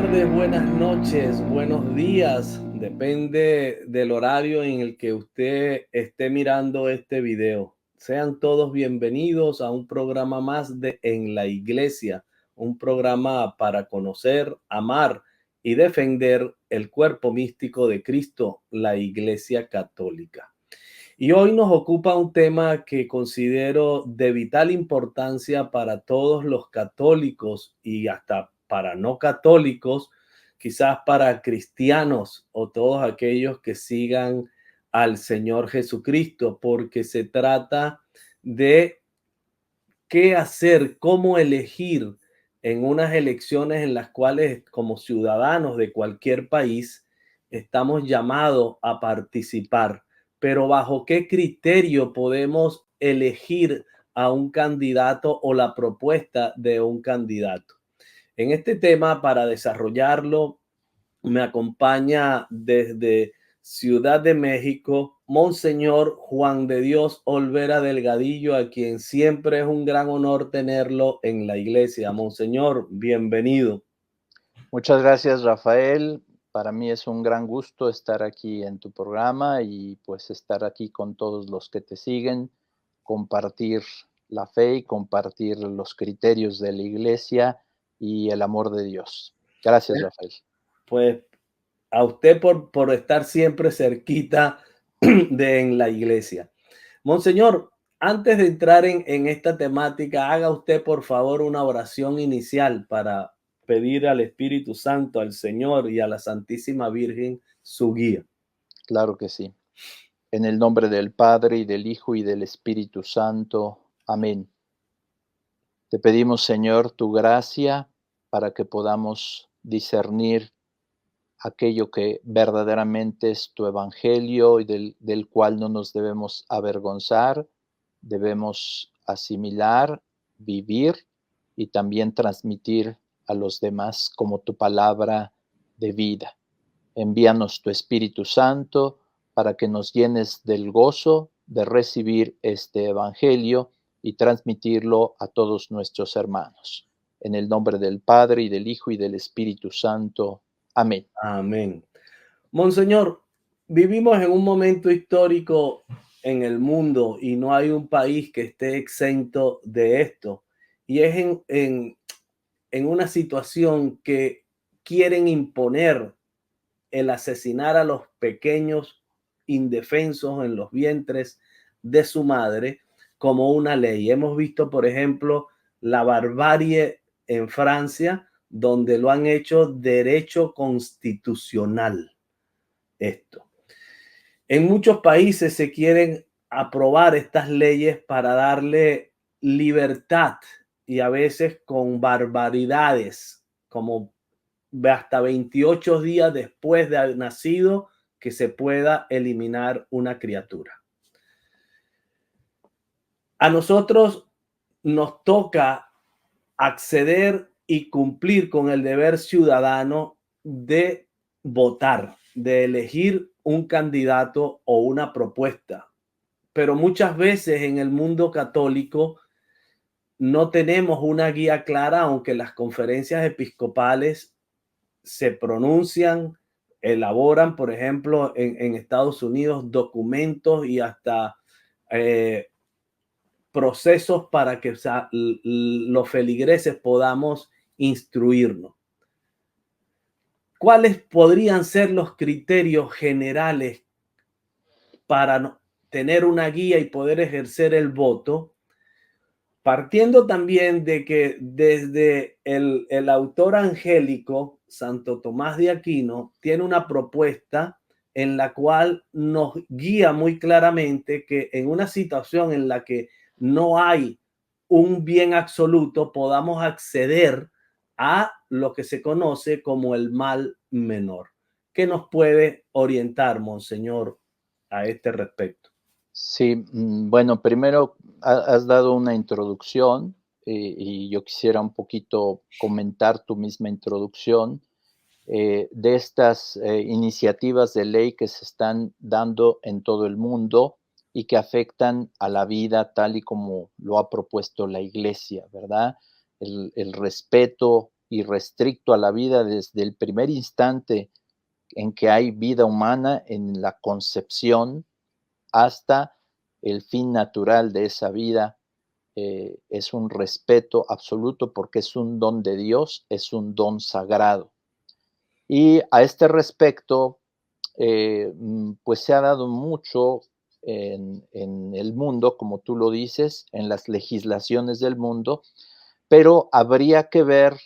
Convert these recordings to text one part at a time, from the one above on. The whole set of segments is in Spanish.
tardes, buenas noches, buenos días. Depende del horario en el que usted esté mirando este video. Sean todos bienvenidos a un programa más de En la Iglesia, un programa para conocer, amar y defender el cuerpo místico de Cristo, la Iglesia Católica. Y hoy nos ocupa un tema que considero de vital importancia para todos los católicos y hasta para no católicos, quizás para cristianos o todos aquellos que sigan al Señor Jesucristo, porque se trata de qué hacer, cómo elegir en unas elecciones en las cuales como ciudadanos de cualquier país estamos llamados a participar, pero bajo qué criterio podemos elegir a un candidato o la propuesta de un candidato. En este tema, para desarrollarlo, me acompaña desde Ciudad de México, Monseñor Juan de Dios Olvera Delgadillo, a quien siempre es un gran honor tenerlo en la iglesia. Monseñor, bienvenido. Muchas gracias, Rafael. Para mí es un gran gusto estar aquí en tu programa y pues estar aquí con todos los que te siguen, compartir la fe y compartir los criterios de la iglesia y el amor de Dios. Gracias, Rafael. Pues a usted por estar siempre cerquita de en la iglesia. Monseñor, antes de entrar en esta temática, haga usted por favor una oración inicial para pedir al Espíritu Santo, al Señor y a la Santísima Virgen su guía. Claro que sí. En el nombre del Padre, y del Hijo, y del Espíritu Santo. Amén. Te pedimos, Señor, tu gracia para que podamos discernir aquello que verdaderamente es tu evangelio y del cual no nos debemos avergonzar, debemos asimilar, vivir y también transmitir a los demás como tu palabra de vida. Envíanos tu Espíritu Santo para que nos llenes del gozo de recibir este evangelio y transmitirlo a todos nuestros hermanos. En el nombre del Padre, y del Hijo, y del Espíritu Santo. Amén. Amén. Monseñor, vivimos en un momento histórico en el mundo y no hay un país que esté exento de esto. Y es en una situación que quieren imponer el asesinar a los pequeños indefensos en los vientres de su madre como una ley. Hemos visto, por ejemplo, la barbarie en Francia, donde lo han hecho derecho constitucional. Esto. En muchos países se quieren aprobar estas leyes para darle libertad y a veces con barbaridades, como hasta 28 días después de haber nacido, que se pueda eliminar una criatura. A nosotros nos toca acceder y cumplir con el deber ciudadano de votar, de elegir un candidato o una propuesta. Pero muchas veces en el mundo católico no tenemos una guía clara, aunque las conferencias episcopales se pronuncian, elaboran, por ejemplo, en Estados Unidos, documentos y hasta procesos para que los feligreses podamos instruirnos. ¿Cuáles podrían ser los criterios generales para tener una guía y poder ejercer el voto? Partiendo también de que desde el autor angélico, Santo Tomás de Aquino, tiene una propuesta en la cual nos guía muy claramente que en una situación en la que no hay un bien absoluto, podamos acceder a lo que se conoce como el mal menor. ¿Qué nos puede orientar, Monseñor, a este respecto? Sí, bueno, primero has dado una introducción y yo quisiera un poquito comentar tu misma introducción de estas iniciativas de ley que se están dando en todo el mundo y que afectan a la vida tal y como lo ha propuesto la Iglesia, ¿verdad? El respeto irrestricto a la vida desde el primer instante en que hay vida humana, en la concepción hasta el fin natural de esa vida. Es un respeto absoluto porque es un don de Dios, es un don sagrado. Y a este respecto, pues se ha dado mucho en el mundo, como tú lo dices, en las legislaciones del mundo, pero habría que ver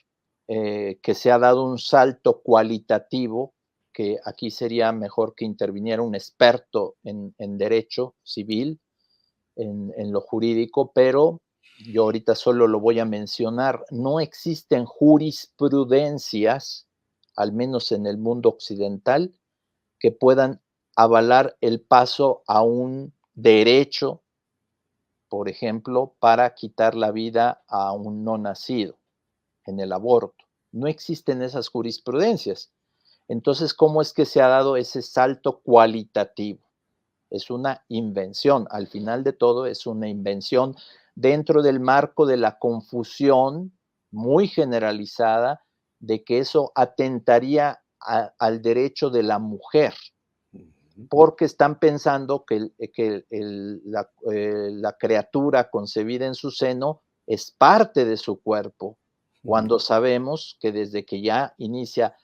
que se ha dado un salto cualitativo, que aquí sería mejor que interviniera un experto en derecho civil, en lo jurídico, pero yo ahorita solo lo voy a mencionar. No existen jurisprudencias, al menos en el mundo occidental, que puedan avalar el paso a un derecho, por ejemplo, para quitar la vida a un no nacido en el aborto. No existen esas jurisprudencias. Entonces, ¿cómo es que se ha dado ese salto cualitativo? Es una invención, al final de todo es una invención dentro del marco de la confusión muy generalizada de que eso atentaría al derecho de la mujer, porque están pensando que la criatura concebida en su seno es parte de su cuerpo, cuando sabemos que desde que ya inicia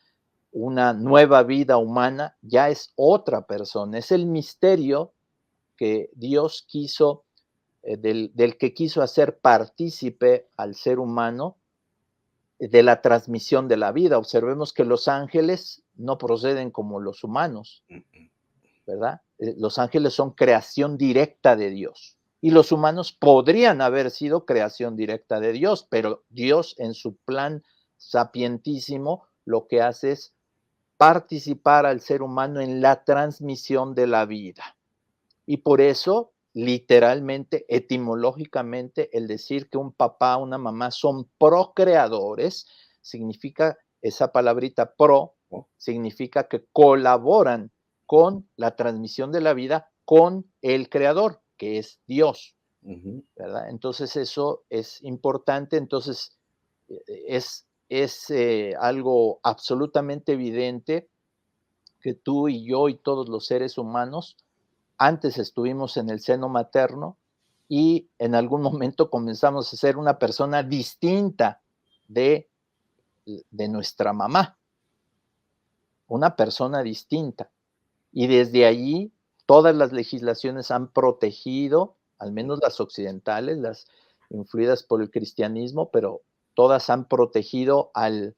una nueva vida humana, ya es otra persona. Es el misterio que Dios quiso, del que quiso hacer partícipe al ser humano de la transmisión de la vida. Observemos que los ángeles no proceden como los humanos, ¿verdad? Los ángeles son creación directa de Dios. Y los humanos podrían haber sido creación directa de Dios, pero Dios en su plan sapientísimo lo que hace es participar al ser humano en la transmisión de la vida. Y por eso, literalmente, etimológicamente, el decir que un papá, una mamá son procreadores, significa, esa palabrita pro, significa que colaboran con la transmisión de la vida con el creador, que es Dios, ¿verdad? Entonces eso es importante. Entonces es algo absolutamente evidente que tú y yo y todos los seres humanos antes estuvimos en el seno materno y en algún momento comenzamos a ser una persona distinta de nuestra mamá, una persona distinta. Y desde allí todas las legislaciones han protegido, al menos las occidentales, las influidas por el cristianismo, pero todas han protegido al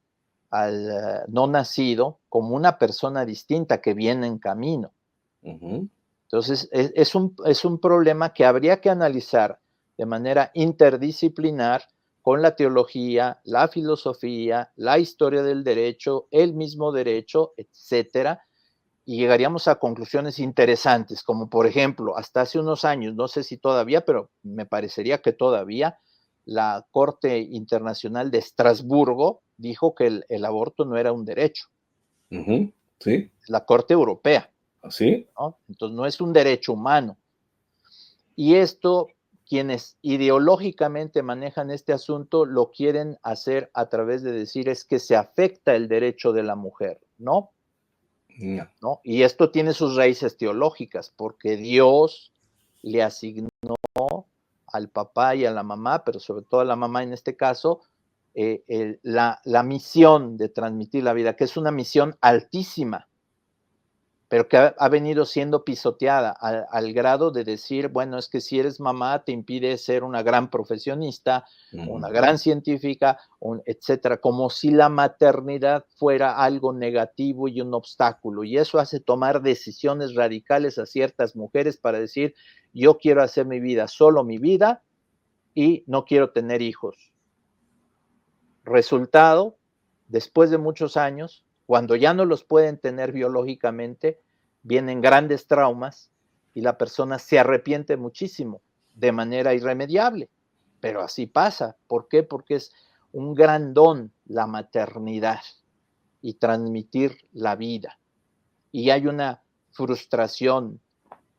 no nacido como una persona distinta que viene en camino. Entonces, es un problema que habría que analizar de manera interdisciplinar con la teología, la filosofía, la historia del derecho, el mismo derecho, etcétera, y llegaríamos a conclusiones interesantes, como por ejemplo, hasta hace unos años, no sé si todavía, pero me parecería que todavía, la Corte Internacional de Estrasburgo dijo que el aborto no era un derecho. Sí. La Corte Europea. ¿Así? ¿No? Entonces no es un derecho humano. Y esto, quienes ideológicamente manejan este asunto, lo quieren hacer a través de decir es que se afecta el derecho de la mujer, ¿no? ¿No? Y esto tiene sus raíces teológicas, porque Dios le asignó al papá y a la mamá, pero sobre todo a la mamá en este caso, la misión de transmitir la vida, que es una misión altísima, pero que ha venido siendo pisoteada al grado de decir, bueno, es que si eres mamá te impide ser una gran profesionista, una gran científica, etcétera, como si la maternidad fuera algo negativo y un obstáculo, y eso hace tomar decisiones radicales a ciertas mujeres para decir, yo quiero hacer mi vida, solo mi vida, y no quiero tener hijos. Resultado, después de muchos años, cuando ya no los pueden tener biológicamente, vienen grandes traumas y la persona se arrepiente muchísimo de manera irremediable. Pero así pasa. ¿Por qué? Porque es un gran don la maternidad y transmitir la vida. Y hay una frustración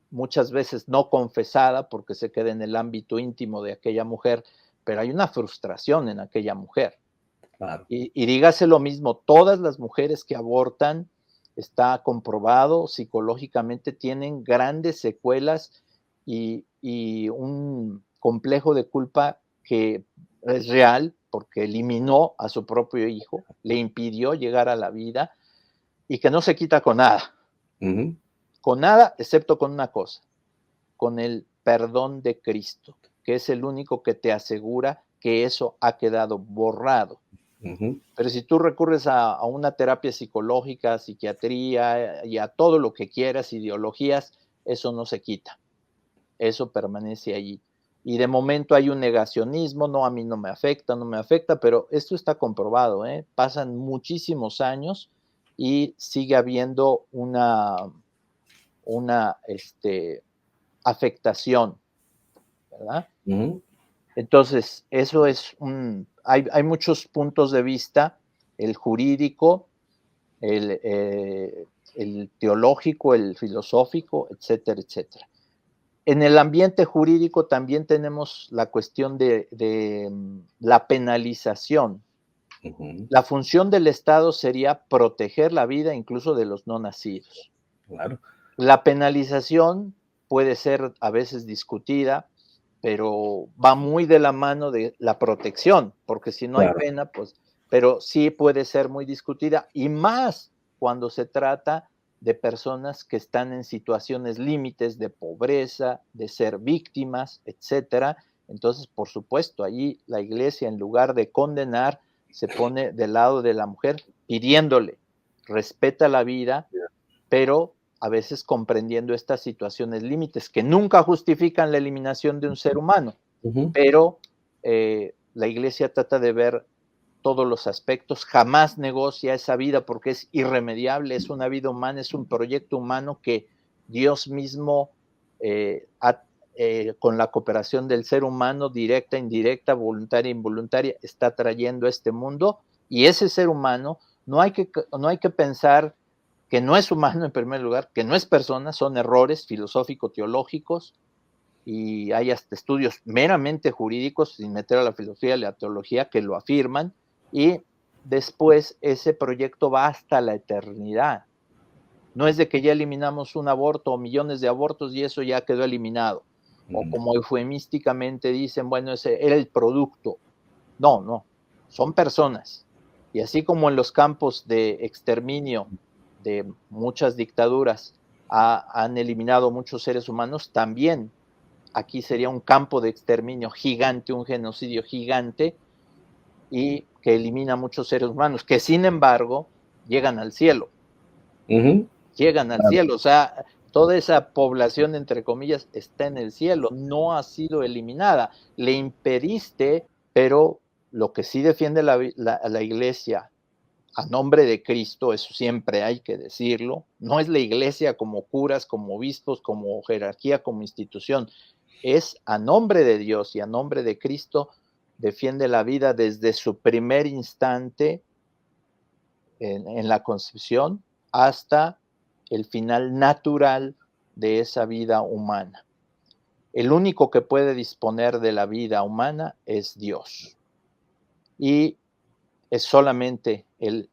muchas veces no confesada porque se queda en el ámbito íntimo de aquella mujer, pero hay una frustración en aquella mujer. Claro. Y dígase lo mismo, todas las mujeres que abortan, está comprobado psicológicamente, tienen grandes secuelas y un complejo de culpa que es real porque eliminó a su propio hijo, le impidió llegar a la vida y que no se quita Ujú. con nada, excepto con una cosa, con el perdón de Cristo, que es el único que te asegura que eso ha quedado borrado. Ujú. Pero si tú recurres a una terapia psicológica, psiquiatría y a todo lo que quieras, ideologías, eso no se quita, eso permanece allí. Y de momento hay un negacionismo, no, a mí no me afecta, pero esto está comprobado, ¿eh? Pasan muchísimos años y sigue habiendo una afectación, ¿verdad? Ujú. Entonces, eso es hay muchos puntos de vista, el jurídico, el, eh, el teológico, el filosófico, etcétera, etcétera. En el ambiente jurídico también tenemos la cuestión de la penalización. Ujú. La función del Estado sería proteger la vida incluso de los no nacidos. Claro. La penalización puede ser a veces discutida, pero va muy de la mano de la protección, porque si no hay Claro. pena, pues, pero sí puede ser muy discutida y más cuando se trata de personas que están en situaciones límites de pobreza, de ser víctimas, etcétera. Entonces, por supuesto, allí la iglesia, en lugar de condenar, se pone del lado de la mujer pidiéndole, respeta la vida, pero a veces comprendiendo estas situaciones límites que nunca justifican la eliminación de un ser humano, Ujú. pero la iglesia trata de ver todos los aspectos, jamás negocia esa vida porque es irremediable, es una vida humana, es un proyecto humano que Dios mismo, ha, con la cooperación del ser humano, directa, indirecta, voluntaria, involuntaria, está trayendo a este mundo y ese ser humano no hay que pensar que no es humano en primer lugar, que no es persona, son errores filosófico-teológicos y hay hasta estudios meramente jurídicos, sin meter a la filosofía y la teología, que lo afirman, y después ese proyecto va hasta la eternidad. No es de que ya eliminamos un aborto o millones de abortos y eso ya quedó eliminado. O Ujú. como eufemísticamente dicen, bueno, ese era el producto. No, no, son personas. Y así como en los campos de exterminio de muchas dictaduras han eliminado muchos seres humanos, también aquí sería un campo de exterminio gigante, un genocidio gigante y que elimina muchos seres humanos, que sin embargo llegan al cielo, Ujú. llegan al Claro. cielo, o sea, toda esa población, entre comillas, está en el cielo, no ha sido eliminada. Le impediste, pero lo que sí defiende la iglesia a nombre de Cristo, eso siempre hay que decirlo, no es la iglesia como curas, como obispos, como jerarquía, como institución, es a nombre de Dios y a nombre de Cristo, defiende la vida desde su primer instante en la concepción hasta el final natural de esa vida humana. El único que puede disponer de la vida humana es Dios. Y es solamente Él.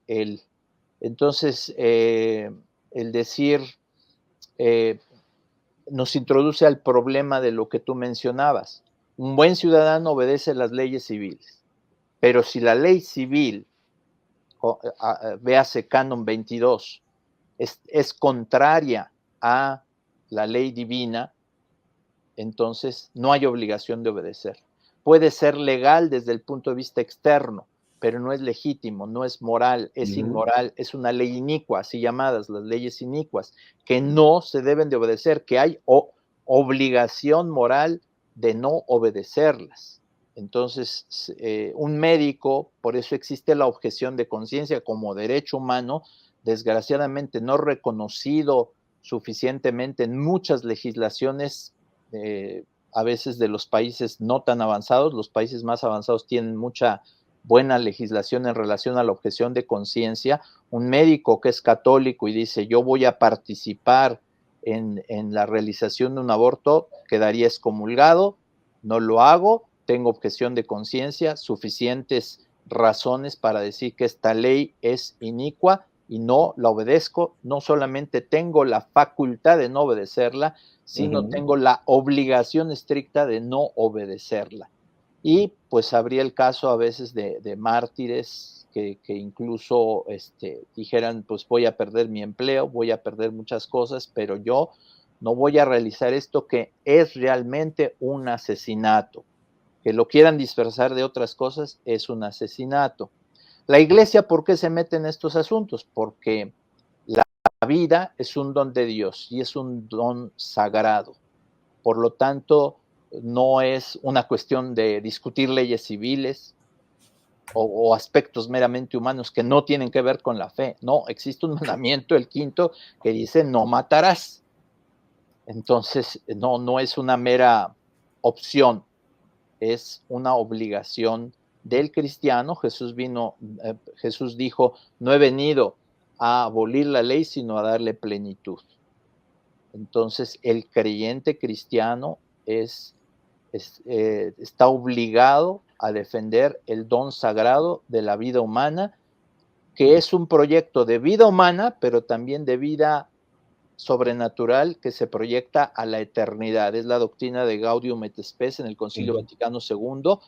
Entonces, el decir, eh, nos introduce al problema de lo que tú mencionabas. Un buen ciudadano obedece las leyes civiles, pero si la ley civil, véase Canon 22, es contraria a la ley divina, entonces no hay obligación de obedecer. Puede ser legal desde el punto de vista externo, pero no es legítimo, no es moral, es Ujú. inmoral, es una ley inicua, así llamadas las leyes inicuas, que no se deben de obedecer, que hay obligación moral de no obedecerlas. Entonces, un médico, por eso existe la objeción de conciencia como derecho humano, desgraciadamente no reconocido suficientemente en muchas legislaciones, a veces de los países no tan avanzados. Los países más avanzados tienen mucha buena legislación en relación a la objeción de conciencia. Un médico que es católico y dice yo voy a participar en la realización de un aborto, quedaría excomulgado, no lo hago, tengo objeción de conciencia, suficientes razones para decir que esta ley es inicua y no la obedezco. No solamente tengo la facultad de no obedecerla, sino tengo la obligación estricta de no obedecerla. Y pues habría el caso a veces de mártires que incluso dijeran, pues voy a perder mi empleo, voy a perder muchas cosas, pero yo no voy a realizar esto que es realmente un asesinato. Que lo quieran disfrazar de otras cosas es un asesinato. La iglesia, ¿por qué se mete en estos asuntos? Porque la vida es un don de Dios y es un don sagrado. Por lo tanto, no es una cuestión de discutir leyes civiles o aspectos meramente humanos que no tienen que ver con la fe. No, existe un mandamiento, el quinto, que dice no matarás. Entonces, no es una mera opción, es una obligación del cristiano. Jesús dijo, no he venido a abolir la ley, sino a darle plenitud. Entonces, el creyente cristiano está obligado a defender el don sagrado de la vida humana, que es un proyecto de vida humana, pero también de vida sobrenatural que se proyecta a la eternidad. Es la doctrina de Gaudium et Spes en el Concilio Vaticano II.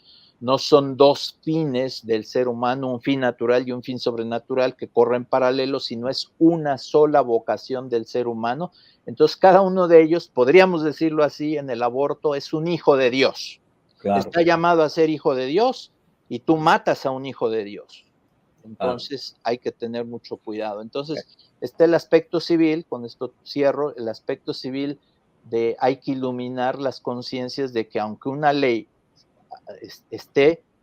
No son dos fines del ser humano, un fin natural y un fin sobrenatural que corren paralelos, sino es una sola vocación del ser humano. Entonces, cada uno de ellos, podríamos decirlo así, en el aborto, es un hijo de Dios. Claro. Está llamado a ser hijo de Dios y tú matas a un hijo de Dios. Entonces, hay que tener mucho cuidado. Entonces, está el aspecto civil, con esto cierro, el aspecto civil de hay que iluminar las conciencias de que aunque una ley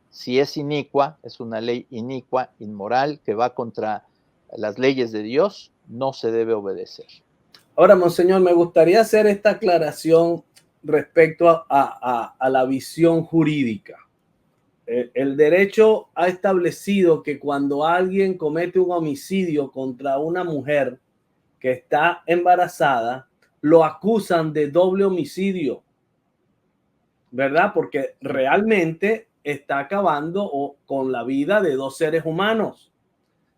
si es inicua, es una ley inicua, inmoral, que va contra las leyes de Dios, no se debe obedecer. Ahora, monseñor, me gustaría hacer esta aclaración respecto a la visión jurídica. El derecho ha establecido que cuando alguien comete un homicidio contra una mujer que está embarazada, lo acusan de doble homicidio, ¿verdad? Porque realmente está acabando con la vida de dos seres humanos.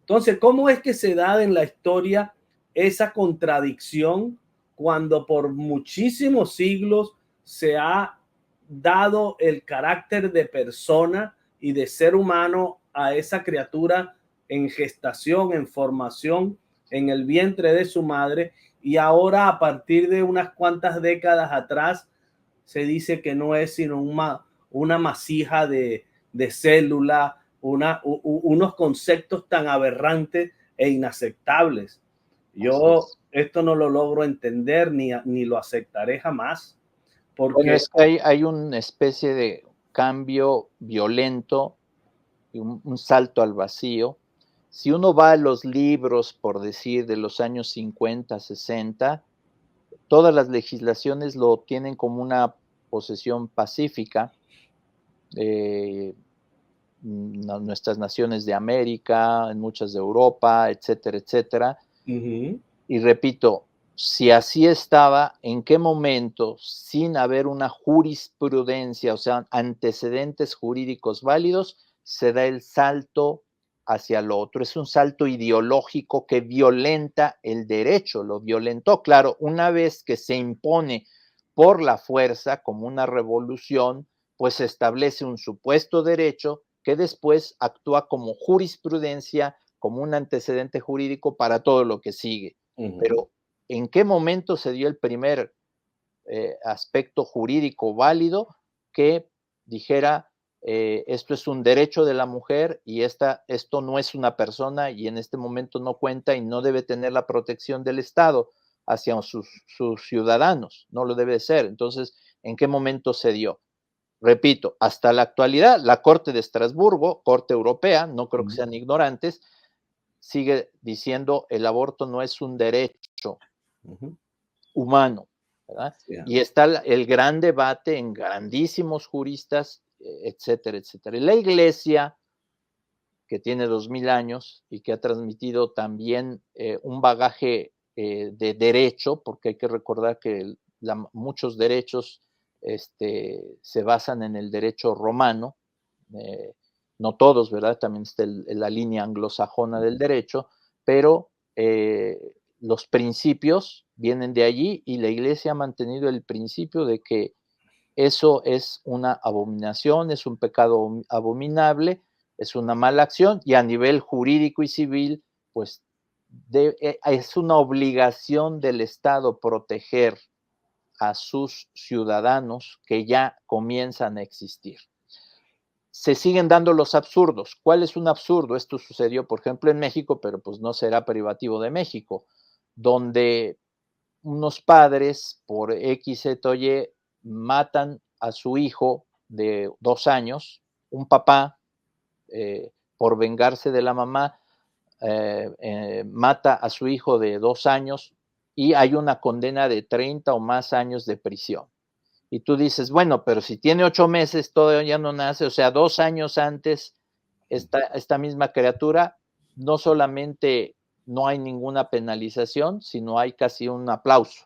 Entonces, ¿cómo es que se da en la historia esa contradicción cuando por muchísimos siglos se ha dado el carácter de persona y de ser humano a esa criatura en gestación, en formación, en el vientre de su madre, y ahora a partir de unas cuantas décadas atrás se dice que no es sino una masija de célula, unos conceptos tan aberrantes e inaceptables? Yo esto no lo logro entender ni lo aceptaré jamás. Porque... Bueno, es que hay una especie de cambio violento y un salto al vacío. Si uno va a los libros, por decir, de los años 50, 60, todas las legislaciones lo tienen como una posesión pacífica. Nuestras naciones de América, en muchas de Europa, etcétera, etcétera. Y repito, si así estaba, ¿en qué momento, sin haber una jurisprudencia, o sea, antecedentes jurídicos válidos, se da el salto hacia lo otro? Es un salto ideológico que violenta el derecho, lo violentó, claro, una vez que se impone por la fuerza como una revolución, pues se establece un supuesto derecho que después actúa como jurisprudencia, como un antecedente jurídico para todo lo que sigue. Pero ¿en qué momento se dio el primer aspecto jurídico válido que dijera esto es un derecho de la mujer y esto no es una persona y en este momento no cuenta y no debe tener la protección del Estado hacia sus ciudadanos? No lo debe ser. Entonces, ¿en qué momento se dio? Repito, hasta la actualidad, la Corte de Estrasburgo, Corte Europea, no creo que sean ignorantes, sigue diciendo el aborto no es un derecho humano, ¿verdad? Y está el gran debate en grandísimos juristas, etcétera, etcétera. Y la Iglesia, que tiene 2000 años y que ha transmitido también un bagaje de derecho, porque hay que recordar que muchos derechos se basan en el derecho romano, no todos, ¿verdad? También está la línea anglosajona del derecho, pero los principios vienen de allí y la Iglesia ha mantenido el principio de que eso es una abominación, es un pecado abominable, es una mala acción y a nivel jurídico y civil, pues es una obligación del Estado proteger a sus ciudadanos que ya comienzan a existir. Se siguen dando los absurdos. ¿Cuál es un absurdo? Esto sucedió, por ejemplo, en México, pero pues no será privativo de México, donde unos padres por X, Z o Y matan a su hijo de 2 años, un papá, por vengarse de la mamá, mata a su hijo de 2 años y hay una condena de 30 o más años de prisión. Y tú dices, bueno, pero si tiene 8 meses, todavía no nace, o sea, 2 años antes, esta misma criatura, no solamente no hay ninguna penalización, sino hay casi un aplauso.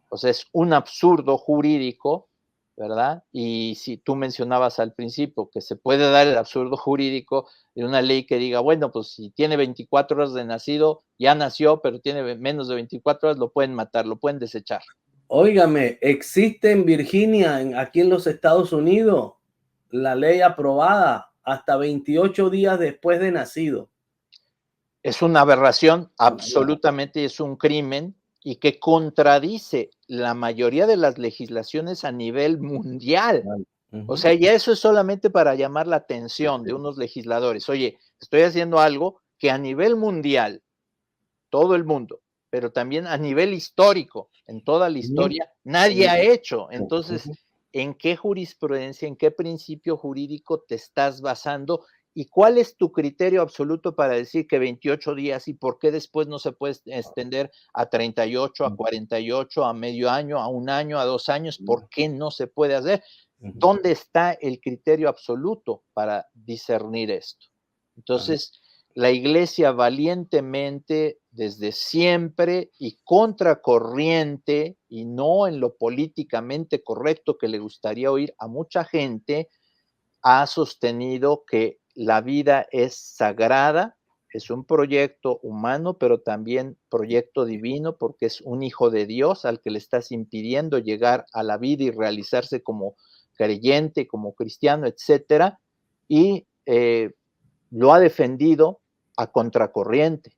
O sea, es un absurdo jurídico, ¿verdad? Y si tú mencionabas al principio que se puede dar el absurdo jurídico de una ley que diga, bueno, pues si tiene 24 horas de nacido, ya nació, pero tiene menos de 24 horas, lo pueden matar, lo pueden desechar. Óigame, existe en Virginia, aquí en los Estados Unidos, la ley aprobada hasta 28 días después de nacido. Es una aberración, absolutamente es un crimen y que contradice la mayoría de las legislaciones a nivel mundial. O sea, ya eso es solamente para llamar la atención de unos legisladores. Oye, estoy haciendo algo que a nivel mundial, todo el mundo, pero también a nivel histórico, en toda la historia, nadie ha hecho. Entonces, ¿en qué jurisprudencia, en qué principio jurídico te estás basando? ¿Y cuál es tu criterio absoluto para decir que 28 días y por qué después no se puede extender a 38, a 48, a medio año, a un año, a 2 años? ¿Por qué no se puede hacer? ¿Dónde está el criterio absoluto para discernir esto? Entonces, la Iglesia valientemente, desde siempre y contracorriente, y no en lo políticamente correcto que le gustaría oír a mucha gente, ha sostenido que la vida es sagrada, es un proyecto humano, pero también proyecto divino, porque es un hijo de Dios al que le estás impidiendo llegar a la vida y realizarse como creyente, como cristiano, etcétera, y lo ha defendido a contracorriente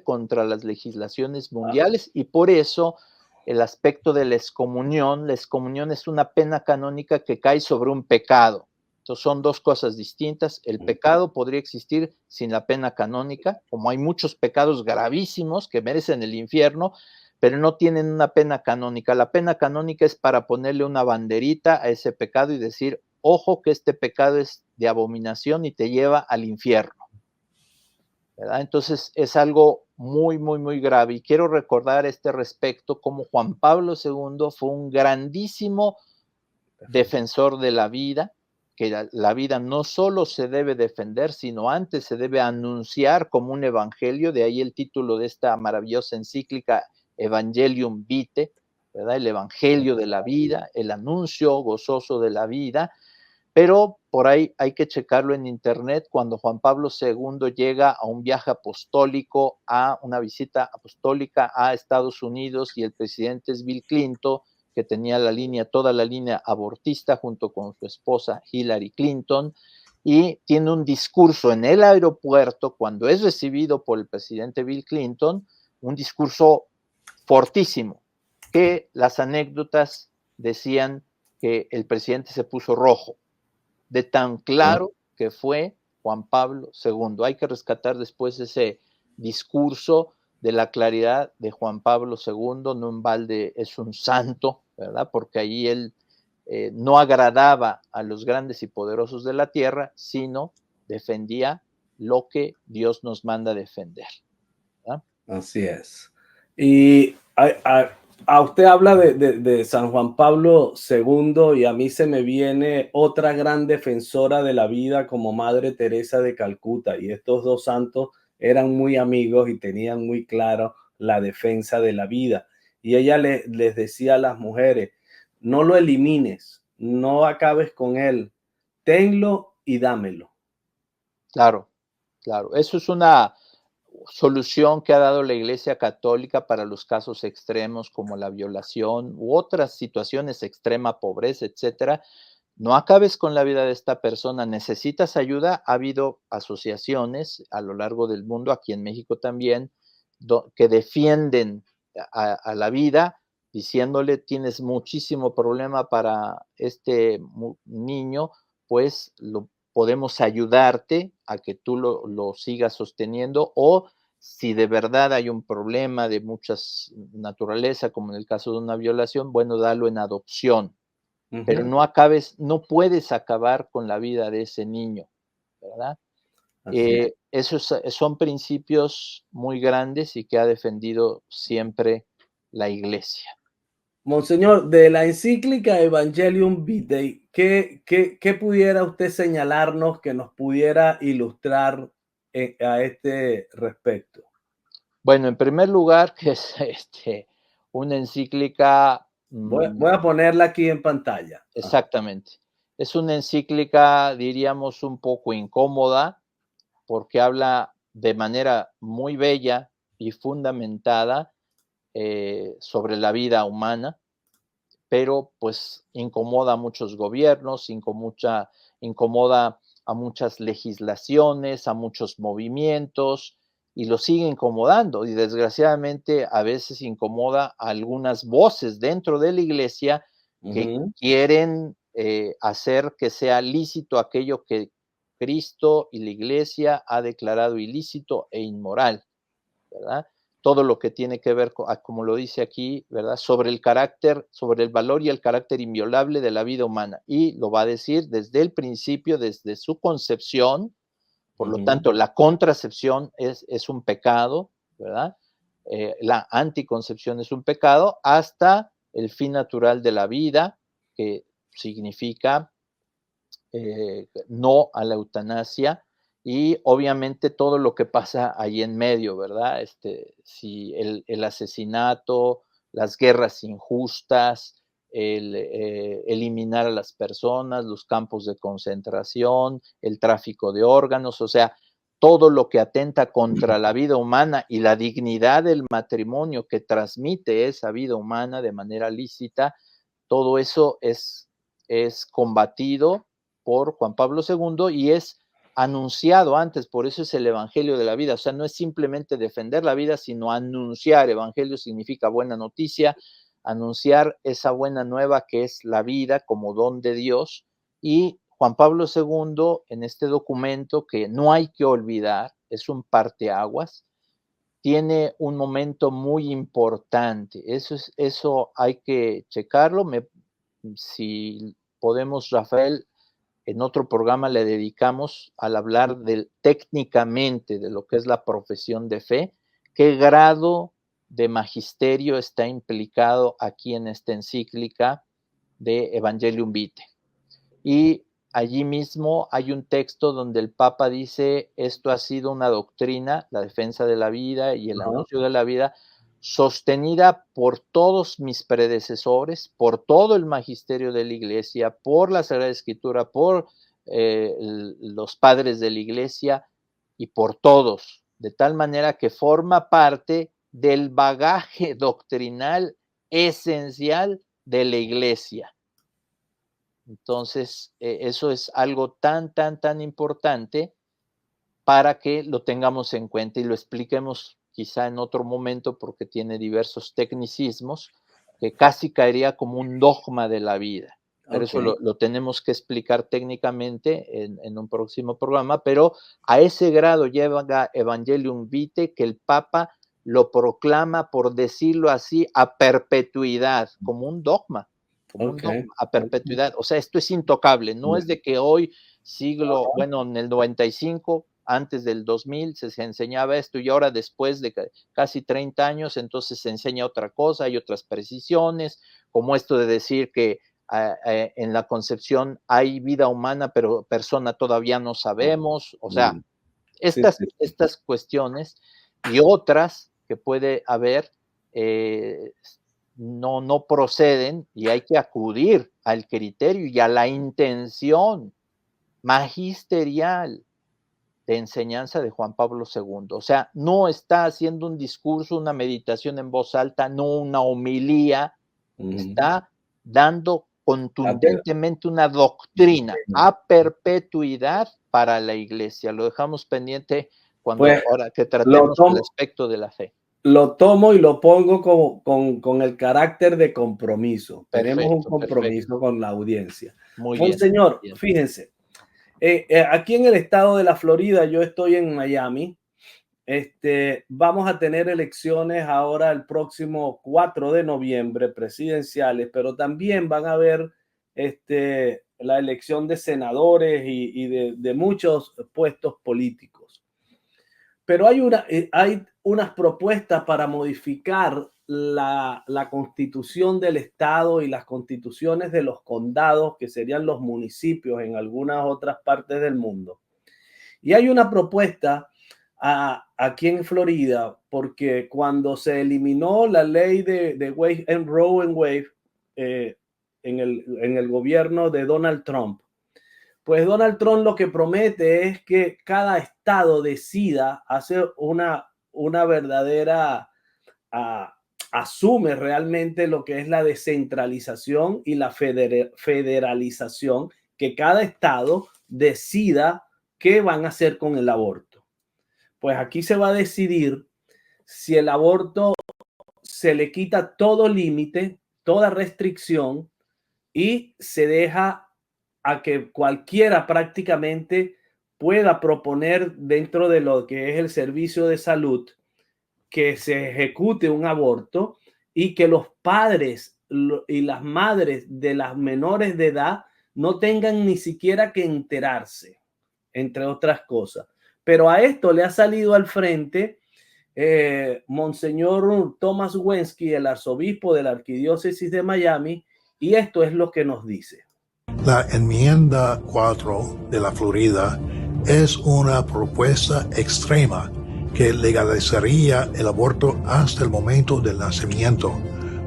contra las legislaciones mundiales y por eso el aspecto de la excomunión es una pena canónica que cae sobre un pecado. Entonces son dos cosas distintas. El pecado podría existir sin la pena canónica, como hay muchos pecados gravísimos que merecen el infierno, pero no tienen una pena canónica. La pena canónica es para ponerle una banderita a ese pecado y decir, ojo que este pecado es de abominación y te lleva al infierno, ¿verdad? Entonces es algo muy, muy, muy grave. Y quiero recordar este respecto como Juan Pablo II fue un grandísimo defensor de la vida, que la vida no solo se debe defender, sino antes se debe anunciar como un evangelio, de ahí el título de esta maravillosa encíclica Evangelium Vitae, ¿verdad? El evangelio de la vida, el anuncio gozoso de la vida. Pero por ahí hay que checarlo en internet. Cuando Juan Pablo II llega a un viaje apostólico, a una visita apostólica a Estados Unidos, y el presidente es Bill Clinton, que tenía toda la línea abortista junto con su esposa Hillary Clinton, y tiene un discurso en el aeropuerto cuando es recibido por el presidente Bill Clinton, un discurso fortísimo, que las anécdotas decían que el presidente se puso rojo, de tan claro que fue Juan Pablo II. Hay que rescatar después ese discurso de la claridad de Juan Pablo II, no en balde es un santo, ¿verdad? Porque allí él no agradaba a los grandes y poderosos de la tierra, sino defendía lo que Dios nos manda defender, ¿verdad? Así es. Y usted habla de San Juan Pablo II y a mí se me viene otra gran defensora de la vida como Madre Teresa de Calcuta, y estos dos santos eran muy amigos y tenían muy claro la defensa de la vida. Y ella les decía a las mujeres, no lo elimines, no acabes con él, tenlo y dámelo. Claro, claro. Eso es una solución que ha dado la Iglesia Católica para los casos extremos como la violación u otras situaciones, extrema pobreza, etcétera. No acabes con la vida de esta persona, necesitas ayuda. Ha habido asociaciones a lo largo del mundo, aquí en México también, que defienden a la vida, diciéndole: tienes muchísimo problema para este niño, pues podemos ayudarte a que tú lo sigas sosteniendo, o si de verdad hay un problema de muchas naturaleza, como en el caso de una violación, bueno, dalo en adopción, pero Ujú. no puedes acabar con la vida de ese niño, ¿verdad? Así es. Esos son principios muy grandes y que ha defendido siempre la Iglesia. Monseñor, de la encíclica Evangelium Vitae, ¿qué pudiera usted señalarnos que nos pudiera ilustrar a este respecto? Bueno, en primer lugar, que es una encíclica, Voy a ponerla aquí en pantalla. Ajá. exactamente, es una encíclica, diríamos, un poco incómoda, porque habla de manera muy bella y fundamentada sobre la vida humana, pero pues incomoda a muchos gobiernos, incomoda a muchas legislaciones, a muchos movimientos, y lo sigue incomodando, y desgraciadamente a veces incomoda a algunas voces dentro de la iglesia que Ujú, quieren hacer que sea lícito aquello que Cristo y la iglesia ha declarado ilícito e inmoral, ¿verdad? Todo lo que tiene que ver, como lo dice aquí, ¿verdad? Sobre el carácter, sobre el valor y el carácter inviolable de la vida humana. Y lo va a decir desde el principio, desde su concepción. Por lo ujú. tanto, la contracepción es un pecado, ¿verdad? La anticoncepción es un pecado, hasta el fin natural de la vida, que significa no a la eutanasia, y obviamente todo lo que pasa ahí en medio, ¿verdad? Si el asesinato, las guerras injustas, eliminar a las personas, los campos de concentración, el tráfico de órganos, o sea, todo lo que atenta contra la vida humana y la dignidad del matrimonio que transmite esa vida humana de manera lícita, todo eso es combatido por Juan Pablo II y es anunciado antes, por eso es el Evangelio de la vida. O sea, no es simplemente defender la vida, sino anunciar. Evangelio significa buena noticia, anunciar esa buena nueva que es la vida como don de Dios. Y Juan Pablo II, en este documento que no hay que olvidar, es un parteaguas, tiene un momento muy importante. Eso hay que checarlo. Si podemos, Rafael, en otro programa le dedicamos al hablar técnicamente de lo que es la profesión de fe, qué grado de magisterio está implicado aquí en esta encíclica de Evangelium Vitae. Y allí mismo hay un texto donde el Papa dice: esto ha sido una doctrina, la defensa de la vida y el Ajá. anuncio de la vida, sostenida por todos mis predecesores, por todo el magisterio de la Iglesia, por la Sagrada Escritura, por los padres de la Iglesia y por todos, de tal manera que forma parte del bagaje doctrinal esencial de la Iglesia. Entonces, eso es algo tan importante para que lo tengamos en cuenta y lo expliquemos quizá en otro momento, porque tiene diversos tecnicismos que casi caería como un dogma de la vida. Pero Ok. eso lo tenemos que explicar técnicamente en un próximo programa, pero a ese grado lleva Evangelium Vitae que el Papa lo proclama, por decirlo así, a perpetuidad, como un Ok. dogma, a Ok. perpetuidad. O sea, esto es intocable, no es Ya. de que hoy, bueno, en el 95, antes del 2000, se enseñaba esto, y ahora después de casi 30 años, entonces se enseña otra cosa, hay otras precisiones, como esto de decir que en la concepción hay vida humana, pero persona todavía no Ah, sabemos. O sea, mm. Sí, estas, sí, sí. estas cuestiones y otras que puede haber, eh, no proceden, y hay que acudir al criterio y a la intención magisterial de enseñanza de Juan Pablo II. O sea, no está haciendo un discurso, una meditación en voz alta, no una homilía, está dando contundentemente una doctrina a perpetuidad para la iglesia. Lo dejamos pendiente Pues ahora que lo tratemos el tomo, aspecto de la fe. lo tomo y lo pongo con el carácter de compromiso. Tenemos un Perfecto, perfecto. compromiso con la audiencia. Muy bien. Monseñor, Bien. fíjense, aquí en el estado de la Florida, yo estoy en Miami. Vamos a tener elecciones ahora el próximo 4 de noviembre, presidenciales, pero también van a haber la elección de senadores y de muchos puestos políticos. Pero hay unas propuestas para modificar la constitución del estado y las constituciones de los condados, que serían los municipios en algunas otras partes del mundo. Y hay una propuesta aquí en Florida, porque cuando se eliminó la ley de Wave and Roe and Wade en el gobierno de Donald Trump, pues Donald Trump lo que promete es que cada estado decida hacer una verdadera, asume realmente lo que es la descentralización y la federalización, que cada estado decida qué van a hacer con el aborto. Pues aquí se va a decidir si el aborto se le quita todo límite, toda restricción y se deja a que cualquiera prácticamente pueda proponer dentro de lo que es el servicio de salud que se ejecute un aborto y que los padres y las madres de las menores de edad no tengan ni siquiera que enterarse, entre otras cosas. Pero a esto le ha salido al frente Monseñor Thomas Wensky, el arzobispo de la Arquidiócesis de Miami, y esto es lo que nos dice. La enmienda 4 de la Florida es una propuesta extrema que legalizaría el aborto hasta el momento del nacimiento,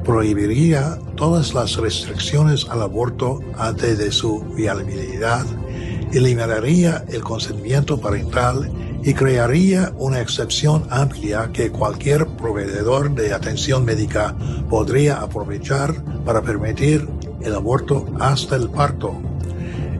prohibiría todas las restricciones al aborto antes de su viabilidad, eliminaría el consentimiento parental y crearía una excepción amplia que cualquier proveedor de atención médica podría aprovechar para permitir el aborto hasta el parto.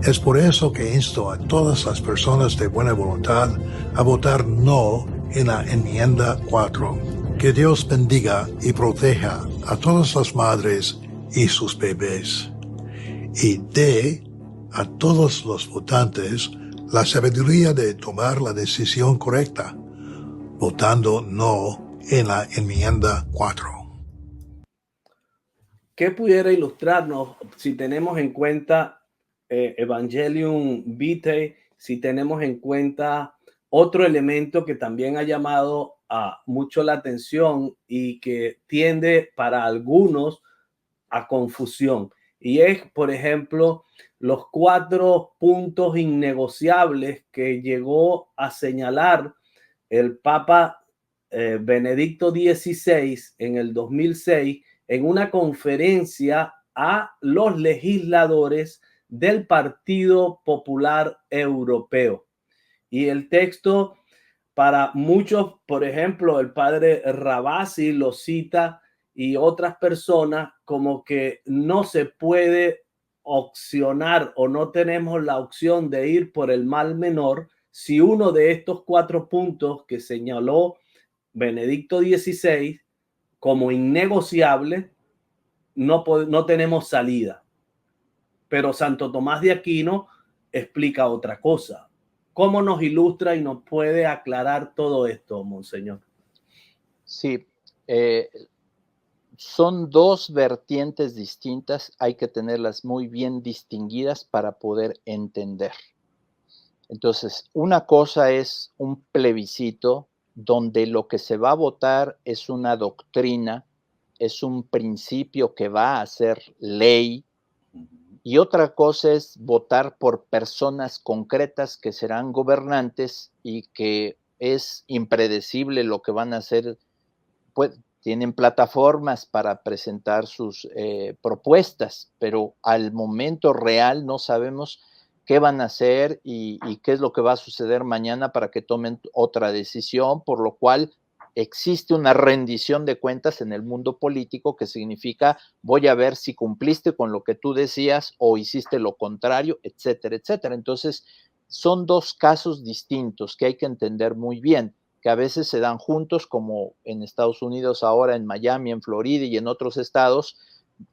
Es por eso que insto a todas las personas de buena voluntad a votar no en la enmienda 4. Que Dios bendiga y proteja a todas las madres y sus bebés, y dé a todos los votantes la sabiduría de tomar la decisión correcta, votando no en la enmienda 4. ¿Qué pudiera ilustrarnos si tenemos en cuenta Evangelium Vitae, si tenemos en cuenta otro elemento que también ha llamado mucho la atención y que tiende para algunos a confusión? Y es, por ejemplo, los 4 puntos innegociables que llegó a señalar el Papa Benedicto XVI en el 2006 en una conferencia a los legisladores del Partido Popular Europeo. Y el texto, para muchos, por ejemplo, el padre Rabasi lo cita y otras personas, como que no se puede opcionar o no tenemos la opción de ir por el mal menor si uno de estos 4 puntos que señaló Benedicto XVI como innegociable no tenemos salida. Pero Santo Tomás de Aquino explica otra cosa. ¿Cómo nos ilustra y nos puede aclarar todo esto, Monseñor? Sí, son 2 vertientes distintas, hay que tenerlas muy bien distinguidas para poder entender. Entonces, una cosa es un plebiscito donde lo que se va a votar es una doctrina, es un principio que va a ser ley, y otra cosa es votar por personas concretas que serán gobernantes y que es impredecible lo que van a hacer. Pues tienen plataformas para presentar sus propuestas, pero al momento real no sabemos qué van a hacer y qué es lo que va a suceder mañana para que tomen otra decisión, por lo cual existe una rendición de cuentas en el mundo político que significa voy a ver si cumpliste con lo que tú decías o hiciste lo contrario, etcétera, etcétera. Entonces, son dos casos distintos que hay que entender muy bien, que a veces se dan juntos, como en Estados Unidos ahora, en Miami, en Florida y en otros estados,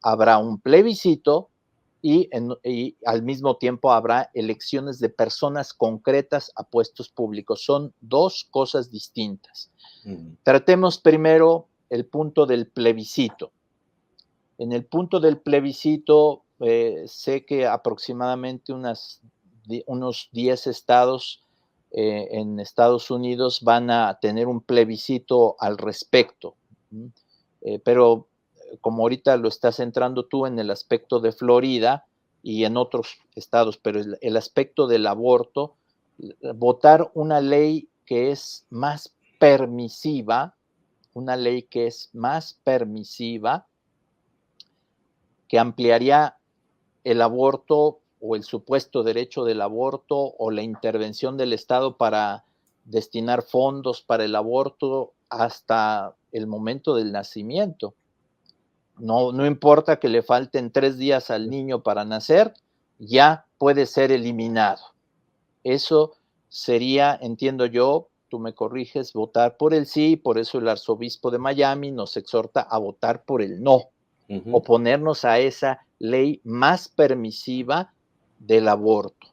habrá un plebiscito y al mismo tiempo habrá elecciones de personas concretas a puestos públicos. Son dos cosas distintas. Tratemos primero el punto del plebiscito. En el punto del plebiscito, sé que aproximadamente unos 10 estados en Estados Unidos van a tener un plebiscito al respecto. Pero como ahorita lo estás centrando tú en el aspecto de Florida y en otros estados, pero el aspecto del aborto, votar una ley que es más permisiva, que ampliaría el aborto o el supuesto derecho del aborto o la intervención del Estado para destinar fondos para el aborto hasta el momento del nacimiento. No importa que le falten 3 días al niño para nacer, ya puede ser eliminado. Eso sería, entiendo yo, tú me corriges, votar por el sí, por eso el arzobispo de Miami nos exhorta a votar por el no, oponernos a esa ley más permisiva del aborto.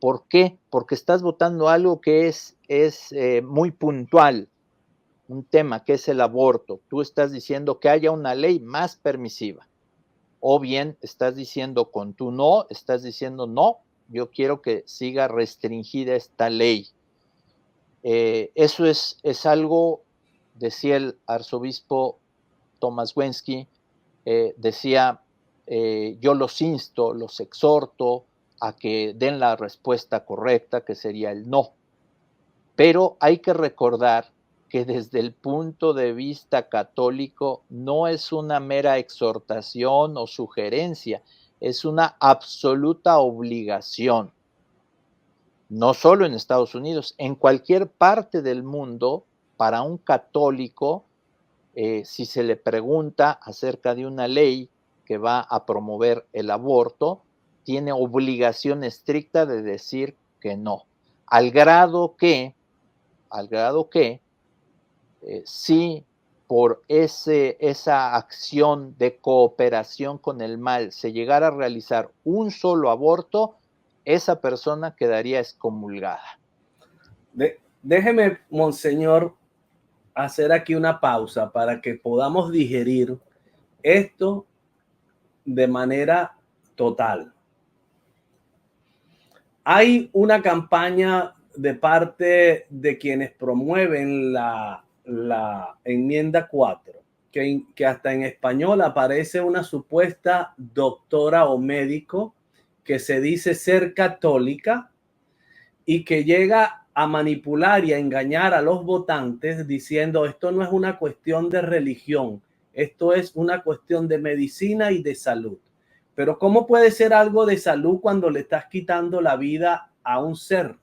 ¿Por qué? Porque estás votando algo que es muy puntual, un tema que es el aborto. Tú estás diciendo que haya una ley más permisiva. O bien estás diciendo con tu no, estás diciendo no, yo quiero que siga restringida esta ley. Eso es algo, decía el arzobispo Thomas Wensky, decía, yo los insto, los exhorto a que den la respuesta correcta, que sería el no. Pero hay que recordar que desde el punto de vista católico no es una mera exhortación o sugerencia, es una absoluta obligación. No solo en Estados Unidos, en cualquier parte del mundo, para un católico, si se le pregunta acerca de una ley que va a promover el aborto, tiene obligación estricta de decir que no, al grado que si por esa acción de cooperación con el mal se llegara a realizar un solo aborto, esa persona quedaría excomulgada. Déjeme, monseñor, hacer aquí una pausa para que podamos digerir esto de manera total. Hay una campaña de parte de quienes promueven la enmienda 4, que hasta en español aparece una supuesta doctora o médico que se dice ser católica y que llega a manipular y a engañar a los votantes diciendo esto no es una cuestión de religión, esto es una cuestión de medicina y de salud. Pero ¿cómo puede ser algo de salud cuando le estás quitando la vida a un ser?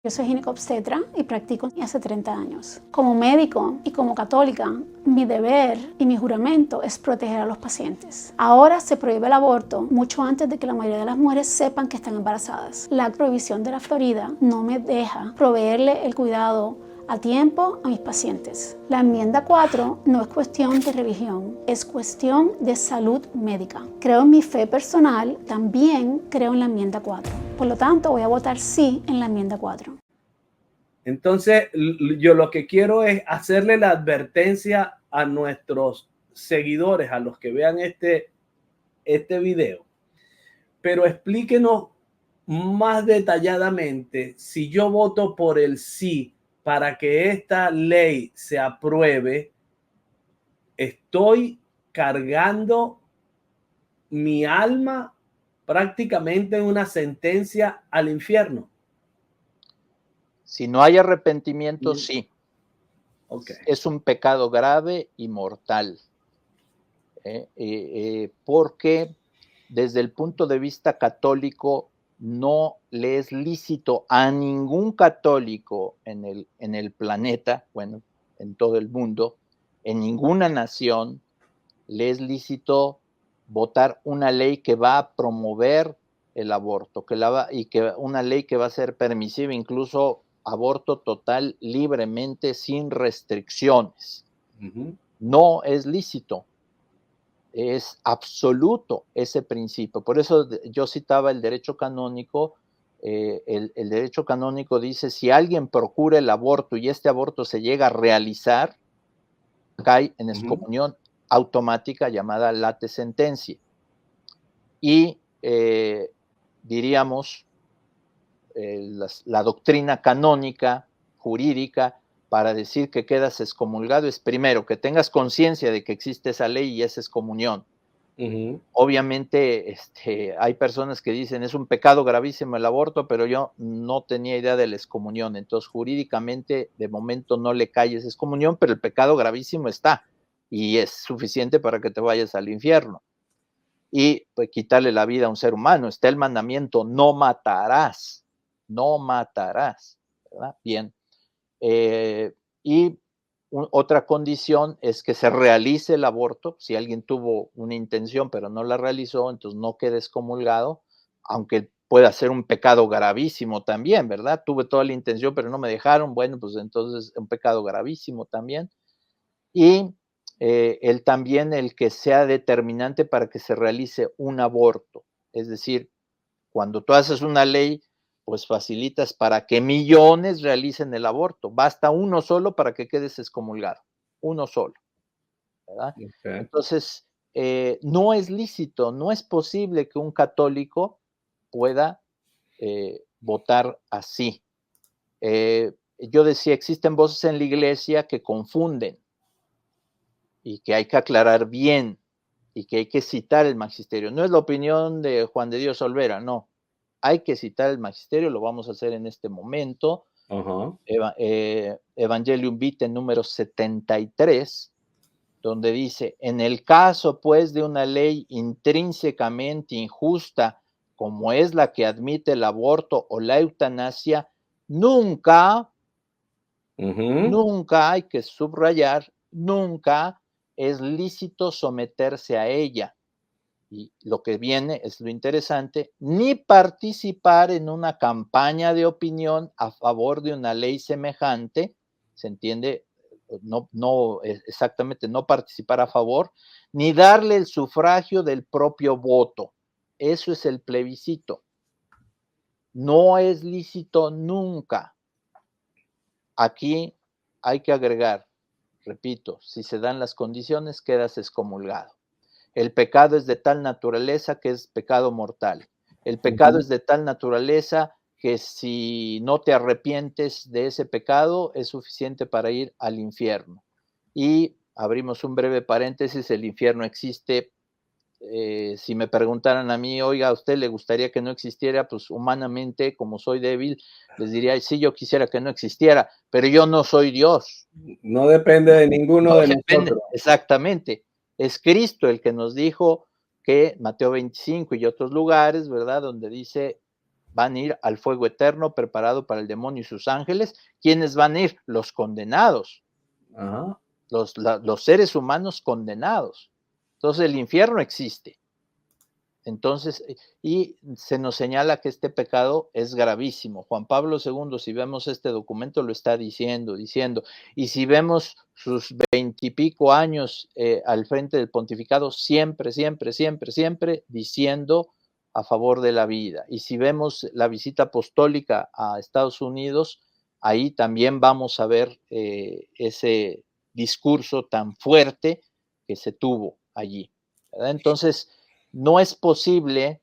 Yo soy ginecobstetra y practico hace 30 años. Como médico y como católica, mi deber y mi juramento es proteger a los pacientes. Ahora se prohíbe el aborto mucho antes de que la mayoría de las mujeres sepan que están embarazadas. La prohibición de la Florida no me deja proveerle el cuidado a tiempo a mis pacientes. La enmienda 4 no es cuestión de religión, es cuestión de salud médica. Creo en mi fe personal, también creo en la enmienda 4. Por lo tanto, voy a votar sí en la enmienda 4. Entonces, yo lo que quiero es hacerle la advertencia a nuestros seguidores, a los que vean este video. Pero explíquenos más detalladamente si yo voto por el sí para que esta ley se apruebe, estoy cargando mi alma prácticamente en una sentencia al infierno. Si no hay arrepentimiento, sí. Okay. Es un pecado grave y mortal. Porque desde el punto de vista católico, no le es lícito a ningún católico en el planeta, bueno, en todo el mundo, en ninguna nación, le es lícito votar una ley que va a promover el aborto, una ley que va a ser permisiva, incluso aborto total, libremente, sin restricciones. No es lícito. Es absoluto ese principio. Por eso yo citaba el derecho canónico. El derecho canónico dice, si alguien procura el aborto y este aborto se llega a realizar, cae en excomunión automática llamada late sentencia. Y diríamos, la doctrina canónica, jurídica, para decir que quedas excomulgado es primero que tengas conciencia de que existe esa ley y esa excomunión. Obviamente hay personas que dicen es un pecado gravísimo el aborto, pero yo no tenía idea de la excomunión, entonces jurídicamente de momento no le cae esa excomunión, pero el pecado gravísimo está y es suficiente para que te vayas al infierno. Y pues, quitarle la vida a un ser humano, está el mandamiento, no matarás, ¿verdad? Bien. Y otra condición es que se realice el aborto. Si alguien tuvo una intención pero no la realizó, entonces no quede excomulgado, aunque pueda ser un pecado gravísimo también, ¿verdad? Tuve toda la intención pero no me dejaron, bueno, pues entonces un pecado gravísimo también. Y también el que sea determinante para que se realice un aborto. Es decir, cuando tú haces una ley, pues facilitas para que millones realicen el aborto. Basta uno solo para que quedes excomulgado. Uno solo, ¿verdad? Okay. Entonces, no es lícito, no es posible que un católico pueda votar así. Yo decía, existen voces en la iglesia que confunden y que hay que aclarar bien y que hay que citar el magisterio. No es la opinión de Juan de Dios Olvera, no. Hay que citar el magisterio, lo vamos a hacer en este momento. Evangelium Vitae número 73, donde dice, en el caso pues de una ley intrínsecamente injusta, como es la que admite el aborto o la eutanasia, nunca, hay que subrayar, nunca es lícito someterse a ella. Y lo que viene es lo interesante, ni participar en una campaña de opinión a favor de una ley semejante, ¿se entiende? No exactamente, no participar a favor, ni darle el sufragio del propio voto. Eso es el plebiscito. No es lícito nunca. Aquí hay que agregar, repito, si se dan las condiciones, quedas excomulgado. El pecado es de tal naturaleza que es pecado mortal. El pecado es de tal naturaleza que si no te arrepientes de ese pecado es suficiente para ir al infierno. Y abrimos un breve paréntesis, el infierno existe. Si me preguntaran a mí, oiga, ¿a usted le gustaría que no existiera? Pues humanamente, como soy débil, les diría, sí, yo quisiera que no existiera, pero yo no soy Dios. No depende de ninguno de nosotros. Exactamente. Es Cristo el que nos dijo que Mateo 25 y otros lugares, ¿verdad? Donde dice, van a ir al fuego eterno preparado para el demonio y sus ángeles. ¿Quiénes van a ir? Los condenados. Ajá. Los seres humanos condenados. Entonces el infierno existe. Entonces, y se nos señala que este pecado es gravísimo. Juan Pablo II, si vemos este documento, lo está diciendo. Y si vemos sus 20 y pico años al frente del pontificado, siempre diciendo a favor de la vida. Y si vemos la visita apostólica a Estados Unidos, ahí también vamos a ver ese discurso tan fuerte que se tuvo allí, ¿verdad? Entonces, no es posible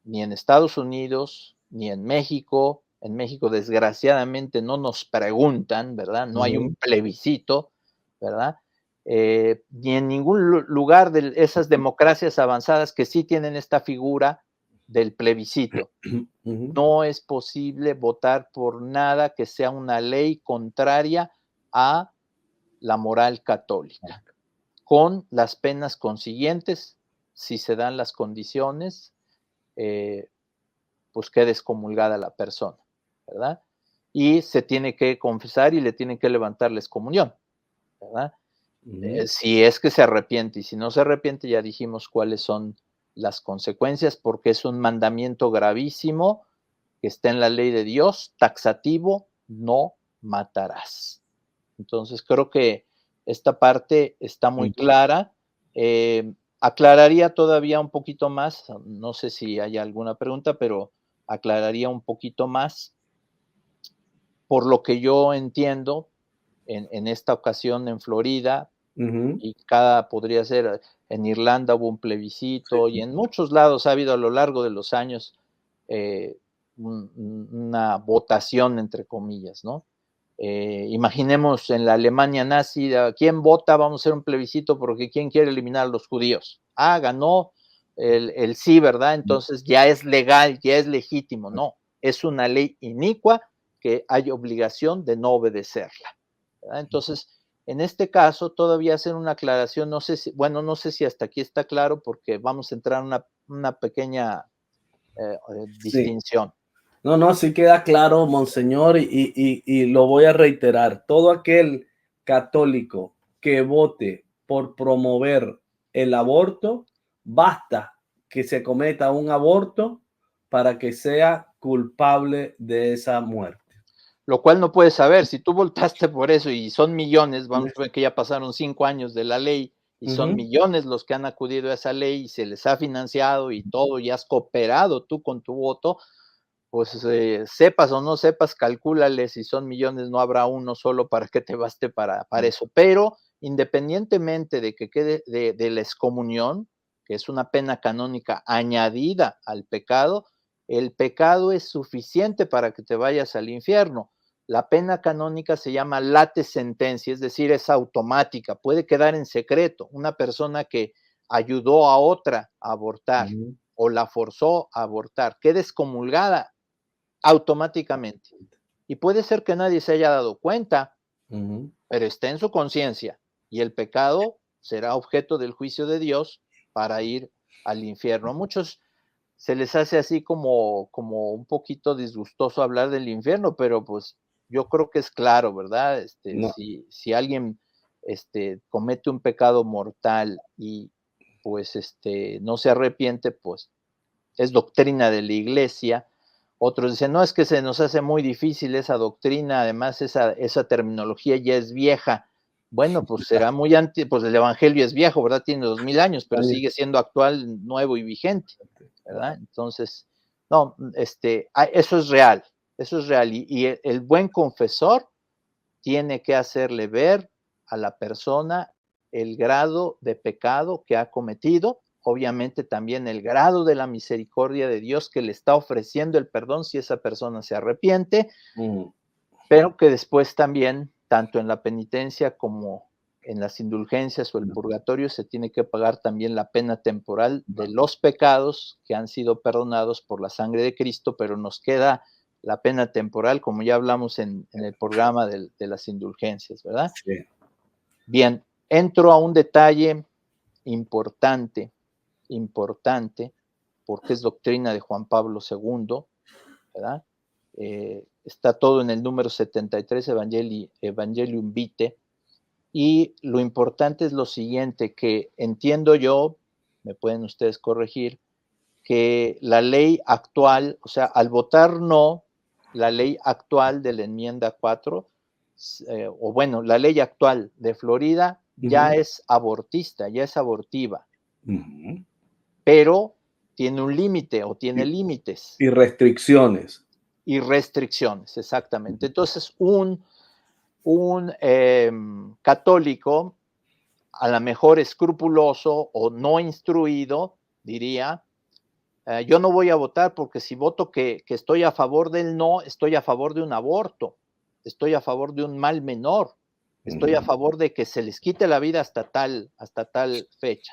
ni en Estados Unidos, ni en México. En México, desgraciadamente, no nos preguntan, ¿verdad? No hay un plebiscito, ¿verdad? Ni en ningún lugar de esas democracias avanzadas que sí tienen esta figura del plebiscito. No es posible votar por nada que sea una ley contraria a la moral católica, con las penas consiguientes, si se dan las condiciones, pues queda excomulgada la persona, ¿verdad? Y se tiene que confesar y le tienen que levantar la excomunión, ¿verdad? Si es que se arrepiente, y si no se arrepiente, ya dijimos cuáles son las consecuencias, porque es un mandamiento gravísimo que está en la ley de Dios, taxativo: no matarás. Entonces creo que esta parte está muy clara. Aclararía todavía un poquito más, no sé si hay alguna pregunta, pero aclararía un poquito más. Por lo que yo entiendo, en esta ocasión en Florida, y podría ser en Irlanda hubo un plebiscito, y en muchos lados ha habido a lo largo de los años una votación, entre comillas, ¿no? Imaginemos en la Alemania nazi, ¿quién vota? Vamos a hacer un plebiscito porque ¿quién quiere eliminar a los judíos? Ganó el sí, ¿verdad? Entonces ya es legal, ya es legítimo. No, es una ley inicua que hay obligación de no obedecerla, ¿verdad? Entonces, en este caso, todavía hacer una aclaración, no sé si hasta aquí está claro, porque vamos a entrar en una pequeña distinción. No, sí queda claro, monseñor, y lo voy a reiterar. Todo aquel católico que vote por promover el aborto, basta que se cometa un aborto para que sea culpable de esa muerte. Lo cual no puedes saber. Si tú votaste por eso y son millones, vamos a ver que ya pasaron 5 años de la ley y son millones los que han acudido a esa ley y se les ha financiado y todo, y has cooperado tú con tu voto, pues sepas o no sepas, calcúlale, si son millones no habrá uno solo para que te baste para eso. Pero independientemente de que quede de la excomunión, que es una pena canónica añadida al pecado, el pecado es suficiente para que te vayas al infierno. La pena canónica se llama late sentencia, es decir, es automática, puede quedar en secreto. Una persona que ayudó a otra a abortar o la forzó a abortar, queda excomulgada automáticamente. Y puede ser que nadie se haya dado cuenta, pero está en su conciencia, y el pecado será objeto del juicio de Dios para ir al infierno. A muchos se les hace así como un poquito disgustoso hablar del infierno, pero pues yo creo que es claro, ¿verdad? No. Si alguien comete un pecado mortal y pues no se arrepiente, pues es doctrina de la Iglesia. Otros dicen, no, es que se nos hace muy difícil esa doctrina, además esa terminología ya es vieja. Bueno, pues será muy pues el Evangelio es viejo, ¿verdad? Tiene 2000 años, pero sigue siendo actual, nuevo y vigente, ¿verdad? Entonces, no, eso es real, y el buen confesor tiene que hacerle ver a la persona el grado de pecado que ha cometido, obviamente también el grado de la misericordia de Dios que le está ofreciendo el perdón si esa persona se arrepiente, pero que después también, tanto en la penitencia como en las indulgencias o el purgatorio, se tiene que pagar también la pena temporal de los pecados que han sido perdonados por la sangre de Cristo, pero nos queda la pena temporal, como ya hablamos en el programa de las indulgencias, ¿verdad? Sí. Bien, entro a un detalle importante, porque es doctrina de Juan Pablo II, ¿verdad? Está todo en el número 73, Evangelium Vitae, y lo importante es lo siguiente, que entiendo yo, me pueden ustedes corregir, que la ley actual, o sea, al votar no, la ley actual de la enmienda 4, la ley actual de Florida ya es abortista, ya es abortiva, pero tiene un límite o tiene límites. Y restricciones. Y restricciones, exactamente. Entonces, un católico, a lo mejor escrupuloso o no instruido, diría, yo no voy a votar porque si voto que estoy a favor del no, estoy a favor de un aborto, estoy a favor de un mal menor, estoy a favor de que se les quite la vida hasta tal fecha.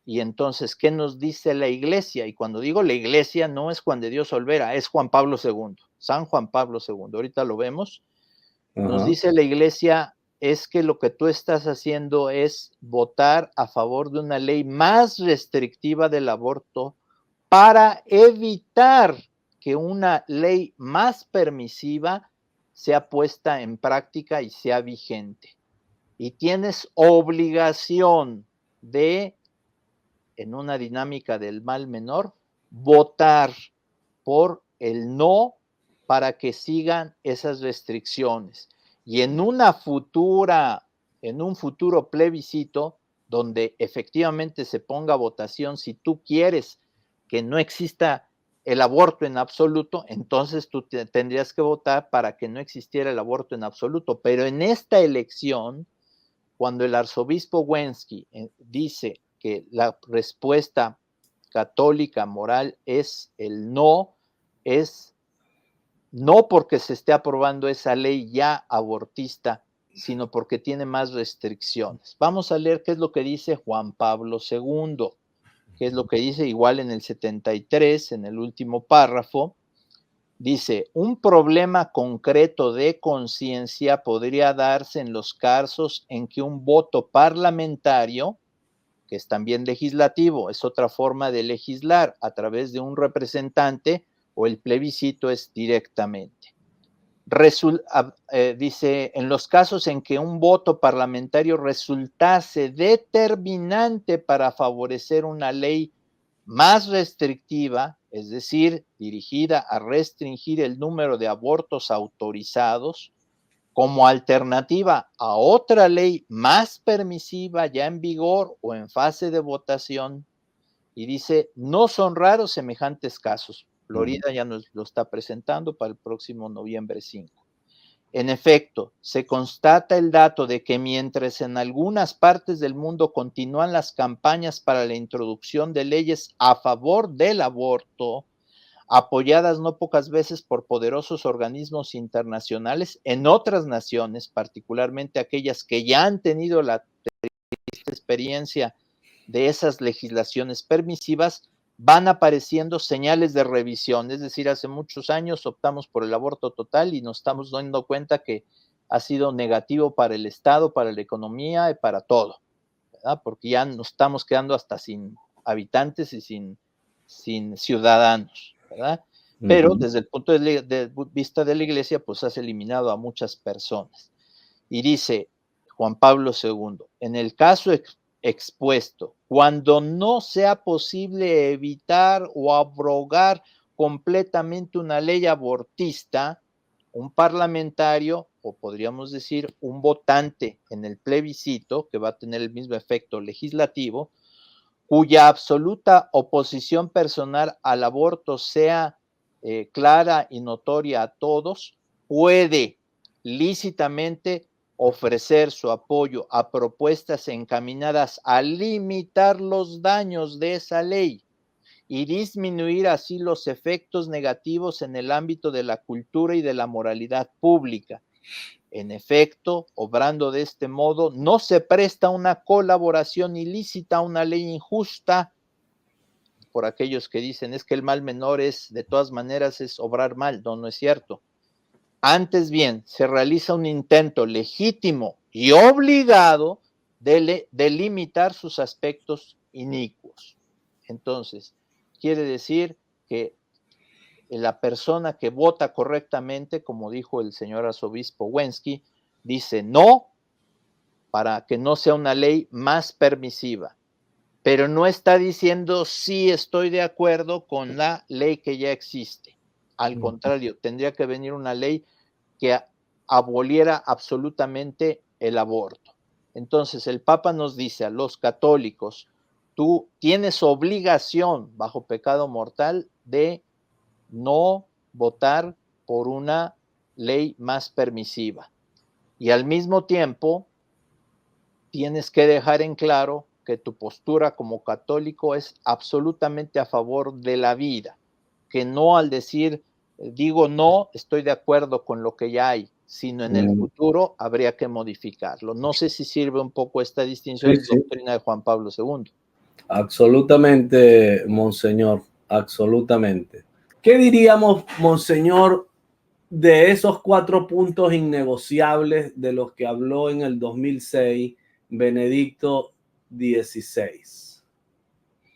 Y entonces, ¿qué nos dice la Iglesia? Y cuando digo la Iglesia, no es Juan de Dios Olvera, es Juan Pablo II, San Juan Pablo II, ahorita lo vemos. Nos dice la Iglesia, es que lo que tú estás haciendo es votar a favor de una ley más restrictiva del aborto para evitar que una ley más permisiva sea puesta en práctica y sea vigente. Y tienes obligación de, en una dinámica del mal menor, votar por el no para que sigan esas restricciones. Y en un futuro plebiscito, donde efectivamente se ponga a votación, si tú quieres que no exista el aborto en absoluto, entonces tú tendrías que votar para que no existiera el aborto en absoluto. Pero en esta elección, cuando el arzobispo Wensky dice que la respuesta católica moral es el no, es no porque se esté aprobando esa ley ya abortista, sino porque tiene más restricciones. Vamos a leer qué es lo que dice Juan Pablo II, qué es lo que dice igual en el 73, en el último párrafo. Dice, un problema concreto de conciencia podría darse en los casos en que un voto parlamentario, que es también legislativo, es otra forma de legislar a través de un representante, o el plebiscito es directamente. Dice, en los casos en que un voto parlamentario resultase determinante para favorecer una ley más restrictiva, es decir, dirigida a restringir el número de abortos autorizados, como alternativa a otra ley más permisiva ya en vigor o en fase de votación, y dice, no son raros semejantes casos. Florida ya nos lo está presentando para el próximo noviembre 5. En efecto, se constata el dato de que mientras en algunas partes del mundo continúan las campañas para la introducción de leyes a favor del aborto, apoyadas no pocas veces por poderosos organismos internacionales, en otras naciones, particularmente aquellas que ya han tenido la experiencia de esas legislaciones permisivas, van apareciendo señales de revisión. Es decir, hace muchos años optamos por el aborto total y nos estamos dando cuenta que ha sido negativo para el Estado, para la economía y para todo, ¿verdad? Porque ya nos estamos quedando hasta sin habitantes y sin ciudadanos, ¿verdad? Pero desde el punto de vista de la Iglesia, pues has eliminado a muchas personas. Y dice Juan Pablo II, en el caso expuesto, cuando no sea posible evitar o abrogar completamente una ley abortista, un parlamentario, o podríamos decir un votante en el plebiscito, que va a tener el mismo efecto legislativo, cuya absoluta oposición personal al aborto sea clara y notoria a todos, puede lícitamente ofrecer su apoyo a propuestas encaminadas a limitar los daños de esa ley y disminuir así los efectos negativos en el ámbito de la cultura y de la moralidad pública. En efecto, obrando de este modo, no se presta una colaboración ilícita a una ley injusta, por aquellos que dicen es que el mal menor es, de todas maneras, es obrar mal. No, no es cierto. Antes bien, se realiza un intento legítimo y obligado de limitar sus aspectos inicuos. Entonces, quiere decir que la persona que vota correctamente, como dijo el señor arzobispo Wensky, dice no para que no sea una ley más permisiva, pero no está diciendo sí estoy de acuerdo con la ley que ya existe. Al contrario, tendría que venir una ley que aboliera absolutamente el aborto. Entonces el Papa nos dice a los católicos, tú tienes obligación bajo pecado mortal de no votar por una ley más permisiva. Y al mismo tiempo, tienes que dejar en claro que tu postura como católico es absolutamente a favor de la vida, que no al decir, digo no, estoy de acuerdo con lo que ya hay, sino en el futuro habría que modificarlo. No sé si sirve un poco esta distinción en la doctrina de Juan Pablo II. Absolutamente, monseñor, absolutamente. ¿Qué diríamos, monseñor, de esos 4 puntos innegociables de los que habló en el 2006 Benedicto XVI?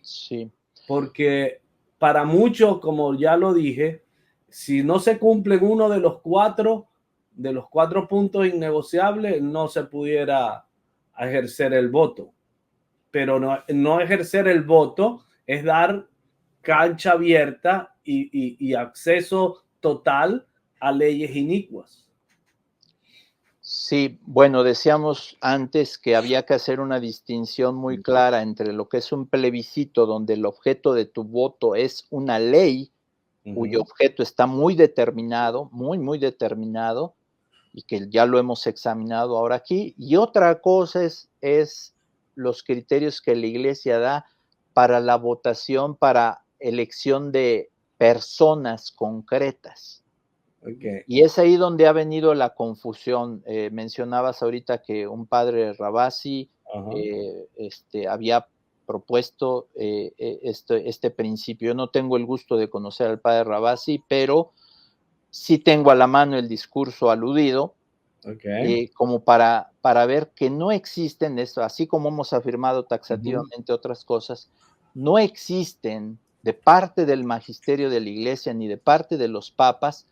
Sí. Porque para muchos, como ya lo dije, si no se cumplen uno de los cuatro puntos innegociables, no se pudiera ejercer el voto. Pero no ejercer el voto es dar cancha abierta y acceso total a leyes inicuas. Sí, bueno, decíamos antes que había que hacer una distinción muy clara entre lo que es un plebiscito, donde el objeto de tu voto es una ley, cuyo objeto está muy determinado, muy determinado, y que ya lo hemos examinado ahora aquí, y otra cosa es los criterios que la Iglesia da para la votación, para elección de personas concretas. Okay. Y es ahí donde ha venido la confusión. Mencionabas ahorita que un padre Ravasi había propuesto este principio. Yo no tengo el gusto de conocer al padre Ravasi, pero sí tengo a la mano el discurso aludido, como para ver que no existen, esto, así como hemos afirmado taxativamente otras cosas, no existen de parte del magisterio de la Iglesia ni de parte de los papas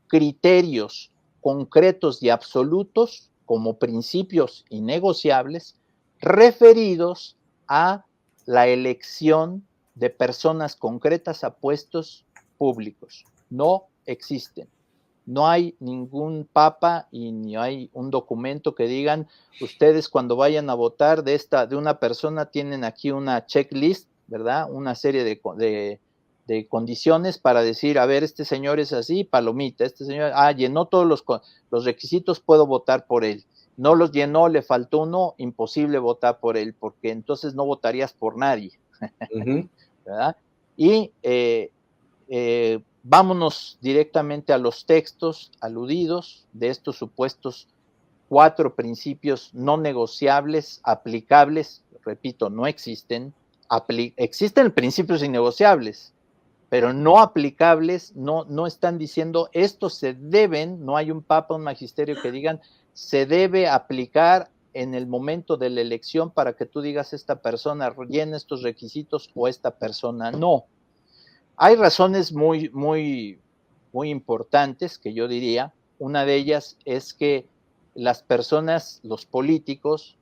criterios concretos y absolutos como principios innegociables referidos a la elección de personas concretas a puestos públicos. No existen. No hay ningún papa y ni hay un documento que digan ustedes cuando vayan a votar de una persona tienen aquí una checklist, ¿verdad? Una serie de condiciones para decir, a ver, este señor es así, palomita, este señor, llenó todos los requisitos, puedo votar por él. No los llenó, le faltó uno, imposible votar por él, porque entonces no votarías por nadie, ¿verdad? Y vámonos directamente a los textos aludidos de estos supuestos 4 principios no negociables, aplicables, repito, no existen, existen principios innegociables, pero no aplicables, no están diciendo estos se deben, no hay un papa, un magisterio que digan se debe aplicar en el momento de la elección para que tú digas esta persona llena estos requisitos o esta persona no. Hay razones muy importantes que yo diría. Una de ellas es que las personas, los políticos,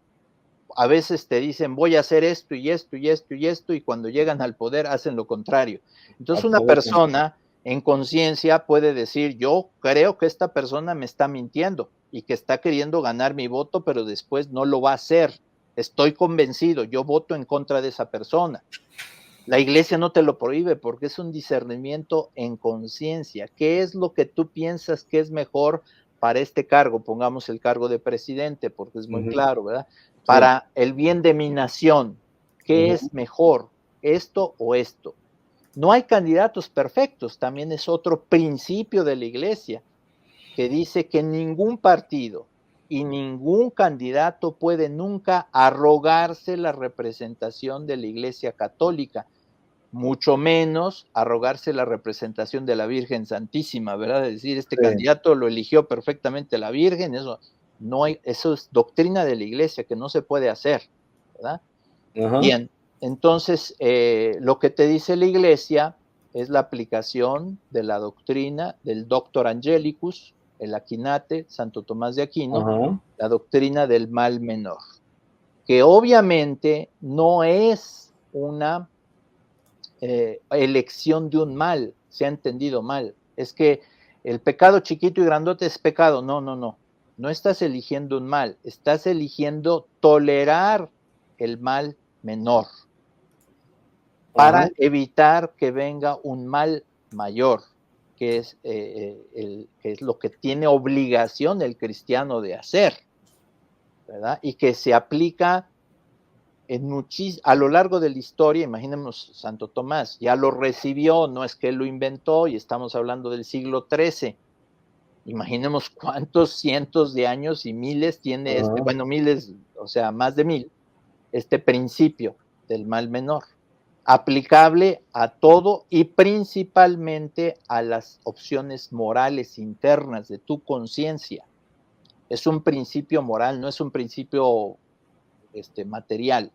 a veces te dicen voy a hacer esto y esto y esto y esto, y cuando llegan al poder hacen lo contrario. Entonces una persona en conciencia puede decir yo creo que esta persona me está mintiendo y que está queriendo ganar mi voto, pero después no lo va a hacer. Estoy convencido, yo voto en contra de esa persona. La Iglesia no te lo prohíbe porque es un discernimiento en conciencia. ¿Qué es lo que tú piensas que es mejor para este cargo? Pongamos el cargo de presidente porque es muy claro, ¿verdad? Para el bien de mi nación, ¿qué es mejor? ¿Esto o esto? No hay candidatos perfectos, también es otro principio de la Iglesia que dice que ningún partido y ningún candidato puede nunca arrogarse la representación de la Iglesia Católica, mucho menos arrogarse la representación de la Virgen Santísima, ¿verdad? Es decir, este candidato lo eligió perfectamente la Virgen, eso es doctrina de la Iglesia que no se puede hacer, ¿verdad? Bien, entonces lo que te dice la Iglesia es la aplicación de la doctrina del Doctor Angelicus, el Aquinate, Santo Tomás de Aquino, la doctrina del mal menor, que obviamente no es una elección de un mal, se ha entendido mal. Es que el pecado chiquito y grandote es pecado. No estás eligiendo un mal, estás eligiendo tolerar el mal menor para evitar que venga un mal mayor, que es lo que tiene obligación el cristiano de hacer, ¿verdad? Y que se aplica a lo largo de la historia. Imaginemos Santo Tomás, ya lo recibió, no es que él lo inventó, y estamos hablando del siglo XIII. Imaginemos cuántos cientos de años y miles tiene miles, o sea, más de 1000, este principio del mal menor, aplicable a todo y principalmente a las opciones morales internas de tu conciencia. Es un principio moral, no es un principio material.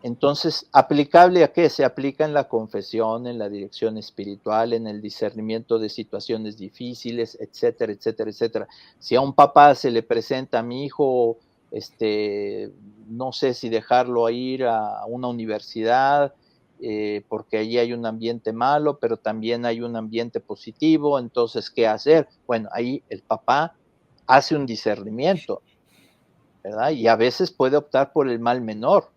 Entonces, ¿aplicable a qué? Se aplica en la confesión, en la dirección espiritual, en el discernimiento de situaciones difíciles, etcétera, etcétera, etcétera. Si a un papá se le presenta a mi hijo, no sé si dejarlo ir a una universidad, porque allí hay un ambiente malo, pero también hay un ambiente positivo, entonces, ¿qué hacer? Bueno, ahí el papá hace un discernimiento, ¿verdad? Y a veces puede optar por el mal menor,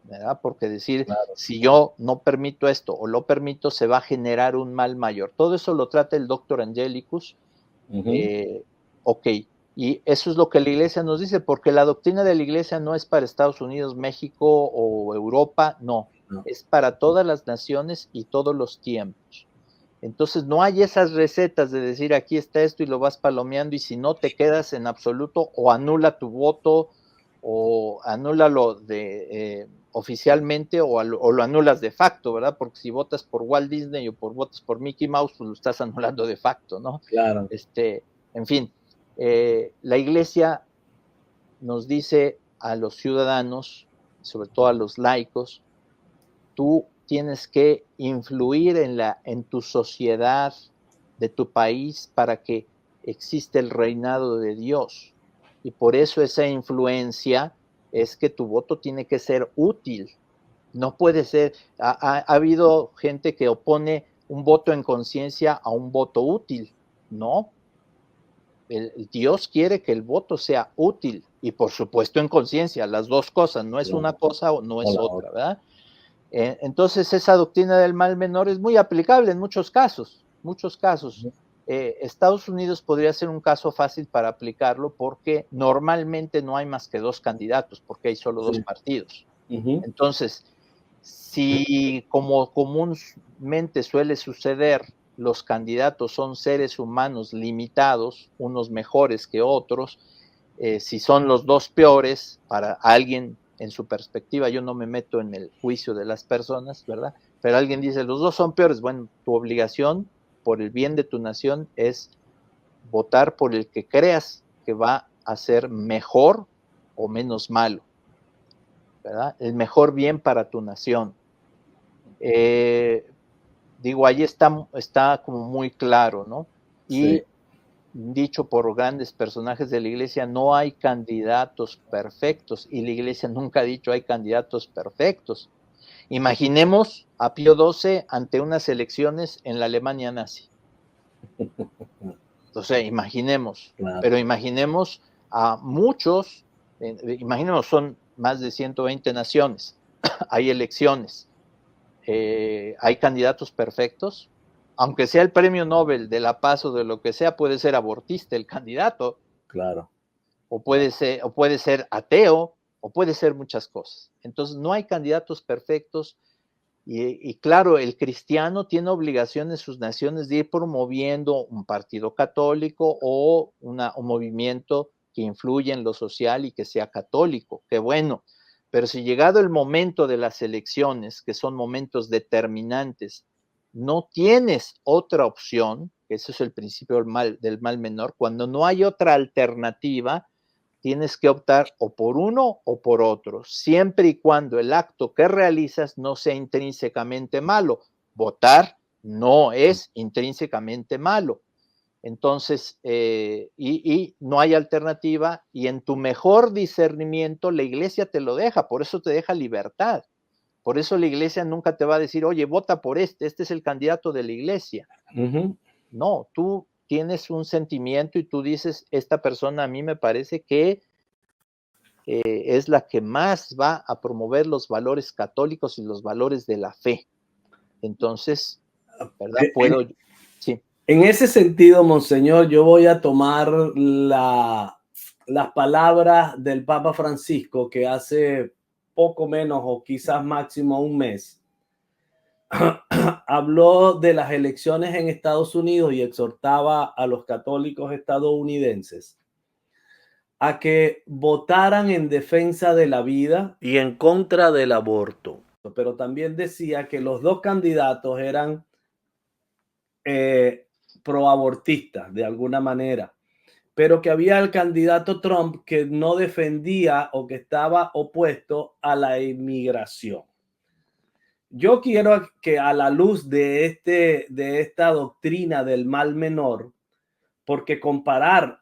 ¿verdad? Porque decir, Claro. si yo no permito esto o lo permito, se va a generar un mal mayor. Todo eso lo trata el Doctor Angelicus. Ok, y eso es lo que la Iglesia nos dice, porque la doctrina de la Iglesia no es para Estados Unidos, México o Europa, no, No. es para todas las naciones y todos los tiempos. Entonces no hay esas recetas de decir aquí está esto y lo vas palomeando y si no te quedas en absoluto o anula tu voto o anúlalo oficialmente o lo anulas de facto, ¿verdad? Porque si votas por Walt Disney o votas por Mickey Mouse, pues lo estás anulando de facto, ¿no? Claro. En fin, la Iglesia nos dice a los ciudadanos, sobre todo a los laicos, tú tienes que influir en tu sociedad de tu país para que exista el reinado de Dios. Y por eso esa influencia es que tu voto tiene que ser útil. No puede ser, ha habido gente que opone un voto en conciencia a un voto útil. No, el Dios quiere que el voto sea útil y por supuesto en conciencia, las dos cosas, no es una cosa o no es otra, ¿verdad? Entonces esa doctrina del mal menor es muy aplicable en muchos casos, muchos casos. Estados Unidos podría ser un caso fácil para aplicarlo porque normalmente no hay más que 2 candidatos, porque hay solo 2 partidos. Entonces, si como comúnmente suele suceder, los candidatos son seres humanos limitados, unos mejores que otros, si son los 2 peores para alguien en su perspectiva, yo no me meto en el juicio de las personas, ¿verdad? Pero alguien dice, los 2 son peores, bueno, tu obligación por el bien de tu nación es votar por el que creas que va a ser mejor o menos malo, ¿verdad? El mejor bien para tu nación. Digo, ahí está como muy claro, ¿no? Y Sí. dicho por grandes personajes de la Iglesia, no hay candidatos perfectos, y la Iglesia nunca ha dicho hay candidatos perfectos. Imaginemos a Pío XII ante unas elecciones en la Alemania nazi. Entonces, imaginemos, Claro. pero imaginemos a muchos, imaginemos, son más de 120 naciones, hay elecciones, hay candidatos perfectos, aunque sea el premio Nobel de la Paz o de lo que sea, puede ser abortista el candidato. Claro. O puede ser ateo, o puede ser muchas cosas. Entonces, no hay candidatos perfectos. Y claro, el cristiano tiene obligación en sus naciones de ir promoviendo un partido católico o un movimiento que influya en lo social y que sea católico. Qué bueno. Pero si llegado el momento de las elecciones, que son momentos determinantes, no tienes otra opción, que ese es el principio del mal menor, cuando no hay otra alternativa, tienes que optar o por uno o por otro, siempre y cuando el acto que realizas no sea intrínsecamente malo. Votar no es intrínsecamente malo. Entonces, y no hay alternativa, y en tu mejor discernimiento la Iglesia te lo deja, por eso te deja libertad. Por eso la Iglesia nunca te va a decir, oye, vota por este es el candidato de la Iglesia. No, tú tienes un sentimiento y tú dices, esta persona a mí me parece que es la que más va a promover los valores católicos y los valores de la fe. Entonces, ¿verdad? Sí. En ese sentido, Monseñor, yo voy a tomar las palabras del Papa Francisco, que hace poco menos o quizás máximo un mes habló de las elecciones en Estados Unidos y exhortaba a los católicos estadounidenses a que votaran en defensa de la vida y en contra del aborto. Pero también decía que los 2 candidatos eran proabortistas de alguna manera. pero que había el candidato Trump que no defendía o que estaba opuesto a la inmigración. Yo quiero que a la luz de esta doctrina del mal menor, porque comparar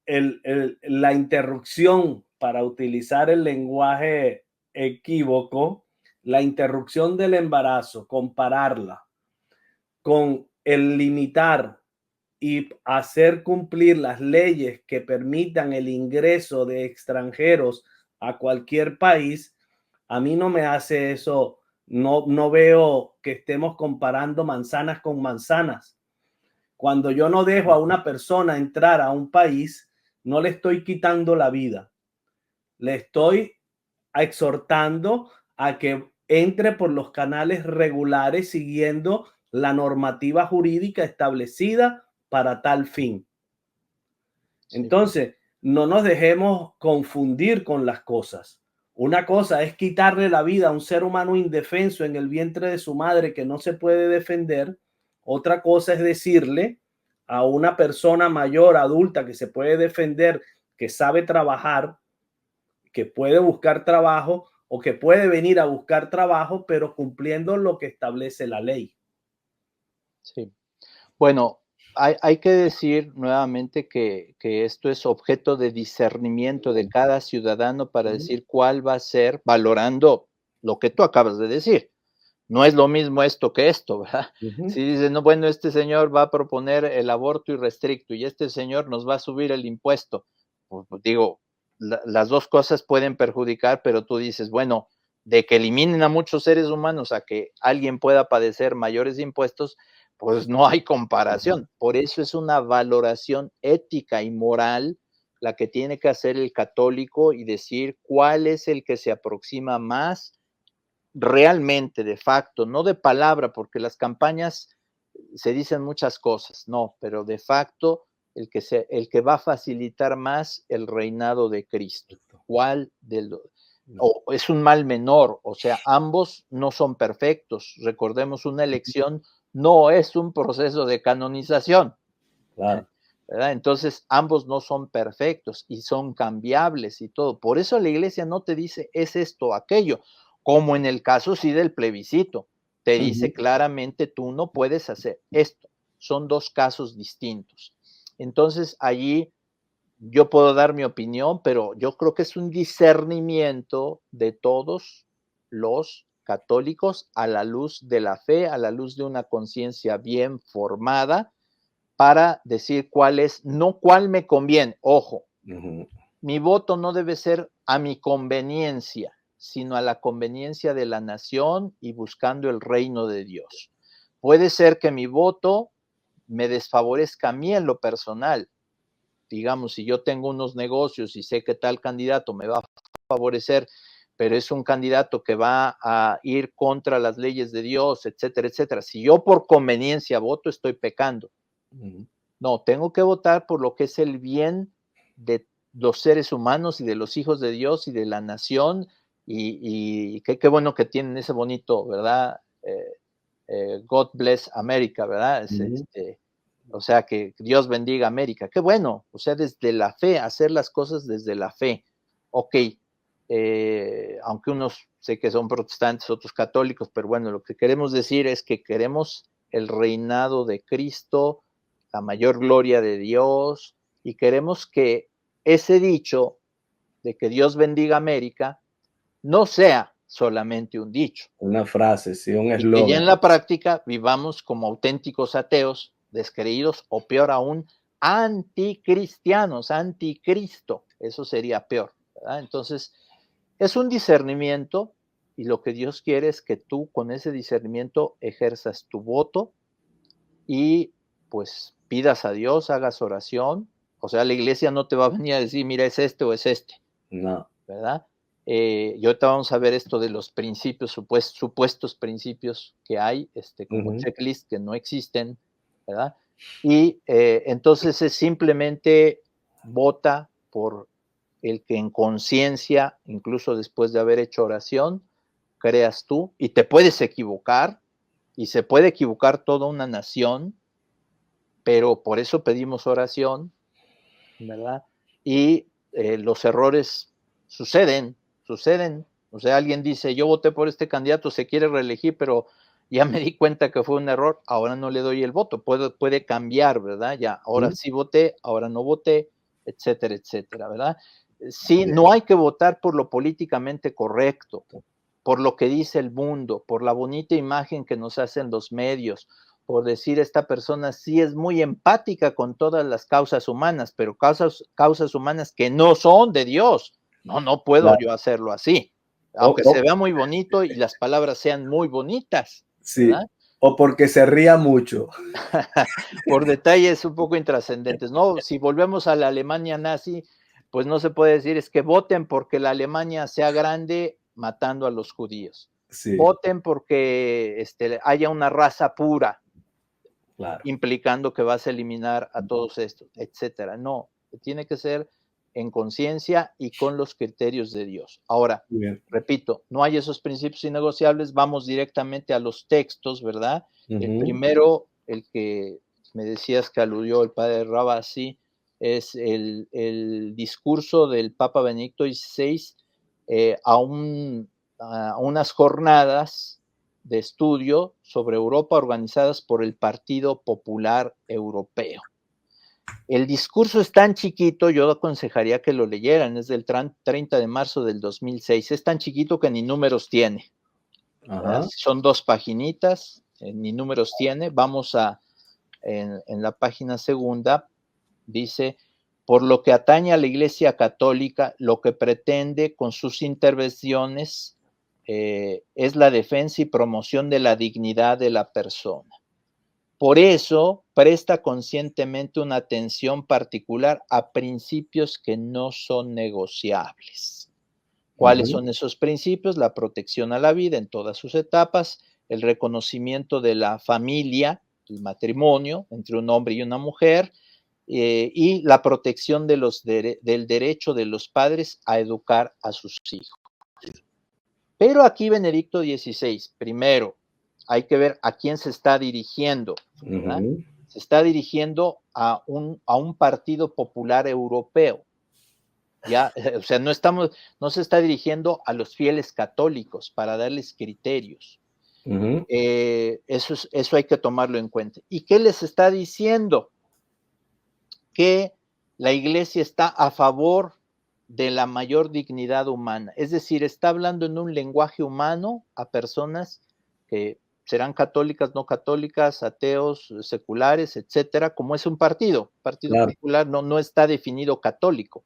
la interrupción, para utilizar el lenguaje equívoco, la interrupción del embarazo, compararla con el limitar y hacer cumplir las leyes que permitan el ingreso de extranjeros a cualquier país, a mí no me hace eso. No veo que estemos comparando manzanas con manzanas. Cuando yo no dejo a una persona entrar a un país, no le estoy quitando la vida. Le estoy exhortando a que entre por los canales regulares siguiendo la normativa jurídica establecida para tal fin. Sí. Entonces, no nos dejemos confundir con las cosas. Una cosa es quitarle la vida a un ser humano indefenso en el vientre de su madre que no se puede defender. Otra cosa es decirle a una persona mayor, adulta, que se puede defender, que sabe trabajar, que puede buscar trabajo o que puede venir a buscar trabajo, pero cumpliendo lo que establece la ley. Sí. Bueno, hay que decir nuevamente que esto es objeto de discernimiento de cada ciudadano para decir cuál va a ser, valorando lo que tú acabas de decir. No es lo mismo esto que esto, ¿verdad? Si dicen, no, bueno, este señor va a proponer el aborto irrestricto y este señor nos va a subir el impuesto, pues digo, las dos cosas pueden perjudicar, pero tú dices, bueno, de que eliminen a muchos seres humanos a que alguien pueda padecer mayores impuestos, pues no hay comparación. Por eso es una valoración ética y moral la que tiene que hacer el católico y decir cuál es el que se aproxima más realmente, de facto, no de palabra, porque las campañas se dicen muchas cosas, no, pero de facto el que va a facilitar más el reinado de Cristo. ¿Cuál o es un mal menor? O sea, ambos no son perfectos. Recordemos, una elección no es un proceso de canonización. Claro. ¿Verdad? Entonces, ambos no son perfectos y son cambiables y todo. Por eso la iglesia no te dice es esto o aquello, como en el caso sí del plebiscito. Te dice claramente tú no puedes hacer esto. Son dos casos distintos. Entonces, allí yo puedo dar mi opinión, pero yo creo que es un discernimiento de todos los católicos a la luz de la fe, a la luz de una conciencia bien formada, para decir cuál es, no cuál me conviene. Ojo, mi voto no debe ser a mi conveniencia, sino a la conveniencia de la nación y buscando el reino de Dios. Puede ser que mi voto me desfavorezca a mí en lo personal. Digamos, si yo tengo unos negocios y sé que tal candidato me va a favorecer, pero es un candidato que va a ir contra las leyes de Dios, etcétera, etcétera. Si yo por conveniencia voto, estoy pecando. No, tengo que votar por lo que es el bien de los seres humanos y de los hijos de Dios y de la nación, y qué bueno que tienen ese bonito, ¿verdad? God bless America, ¿verdad? O sea, que Dios bendiga América. Qué bueno, o sea, desde la fe, hacer las cosas desde la fe. Ok, aunque unos sé que son protestantes, otros católicos, pero bueno, lo que queremos decir es que queremos el reinado de Cristo, la mayor gloria de Dios, y queremos que ese dicho de que Dios bendiga América no sea solamente un dicho. Una frase, sí, un eslogan. Y que ya en la práctica vivamos como auténticos ateos, descreídos o peor aún, anticristianos, anticristo. Eso sería peor, ¿verdad? Entonces, es un discernimiento y lo que Dios quiere es que tú con ese discernimiento ejerzas tu voto y pues pidas a Dios, hagas oración. O sea, la iglesia no te va a venir a decir, mira, es este o es este. No. ¿Verdad? Y ahorita vamos a ver esto de los principios, supuestos principios que hay, como checklist que no existen, ¿verdad? Y entonces es simplemente vota por el que en conciencia, incluso después de haber hecho oración, creas tú, y te puedes equivocar, y se puede equivocar toda una nación, pero por eso pedimos oración, ¿verdad? Y los errores suceden. O sea, alguien dice, yo voté por este candidato, se quiere reelegir, pero ya me di cuenta que fue un error, ahora no le doy el voto, puede cambiar, ¿verdad? Ya, ahora sí voté, ahora no voté, etcétera, etcétera, ¿verdad? Sí, no hay que votar por lo políticamente correcto, por lo que dice el mundo, por la bonita imagen que nos hacen los medios, por decir esta persona sí es muy empática con todas las causas humanas, pero causas humanas que no son de Dios. No puedo yo hacerlo así, aunque se vea muy bonito y las palabras sean muy bonitas, ¿verdad? Sí, o porque se ría mucho. Por detalles un poco intrascendentes, ¿no? Si volvemos a la Alemania nazi, pues no se puede decir es que voten porque la Alemania sea grande matando a los judíos. Sí, Voten porque haya una raza pura, claro. implicando que vas a eliminar a todos estos, etcétera. No, tiene que ser en conciencia y con los criterios de Dios. Ahora, Bien. repito, no hay esos principios innegociables, vamos directamente a los textos, ¿verdad? El primero, el que me decías que aludió el padre Rabasi, es el discurso del Papa Benedicto XVI a unas jornadas de estudio sobre Europa organizadas por el Partido Popular Europeo. El discurso es tan chiquito, yo aconsejaría que lo leyeran, es del 30 de marzo del 2006, es tan chiquito que ni números tiene. Son 2 paginitas, ni números tiene. Vamos en la página segunda, dice, por lo que atañe a la Iglesia Católica, lo que pretende con sus intervenciones es la defensa y promoción de la dignidad de la persona. Por eso, presta conscientemente una atención particular a principios que no son negociables. ¿Cuáles son esos principios? La protección a la vida en todas sus etapas, el reconocimiento de la familia, el matrimonio entre un hombre y una mujer, y la protección del derecho de los padres a educar a sus hijos. Pero aquí Benedicto XVI, primero, hay que ver a quién se está dirigiendo, ¿verdad? Se está dirigiendo a un partido popular europeo. Ya, o sea, no se está dirigiendo a los fieles católicos para darles criterios. Eso hay que tomarlo en cuenta. ¿Y qué les está diciendo? Que la Iglesia está a favor de la mayor dignidad humana, es decir, está hablando en un lenguaje humano a personas que serán católicas, no católicas, ateos, seculares, etcétera, como es un partido popular no está definido católico.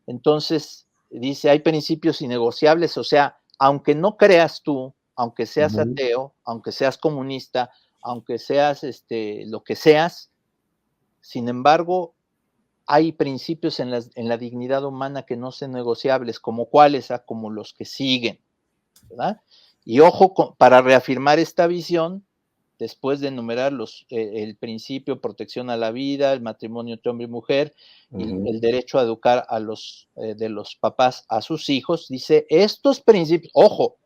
Entonces, dice, hay principios innegociables, o sea, aunque no creas tú, aunque seas ateo, aunque seas comunista, aunque seas lo que seas, sin embargo, hay principios en la dignidad humana que no son negociables, como cuáles, como los que siguen, ¿verdad? Y ojo, para reafirmar esta visión, después de enumerar el principio, protección a la vida, el matrimonio entre hombre y mujer, y el derecho a educar de los papás a sus hijos, dice, estos principios, ojo,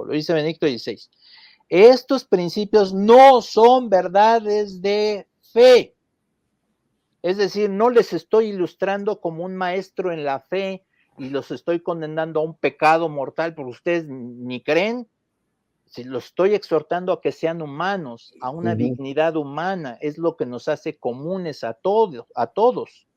lo dice Benedicto XVI, estos principios no son verdades de fe. Es decir, no les estoy ilustrando como un maestro en la fe y los estoy condenando a un pecado mortal porque ustedes ni creen. Si los estoy exhortando a que sean humanos, a una dignidad humana, es lo que nos hace comunes a todos,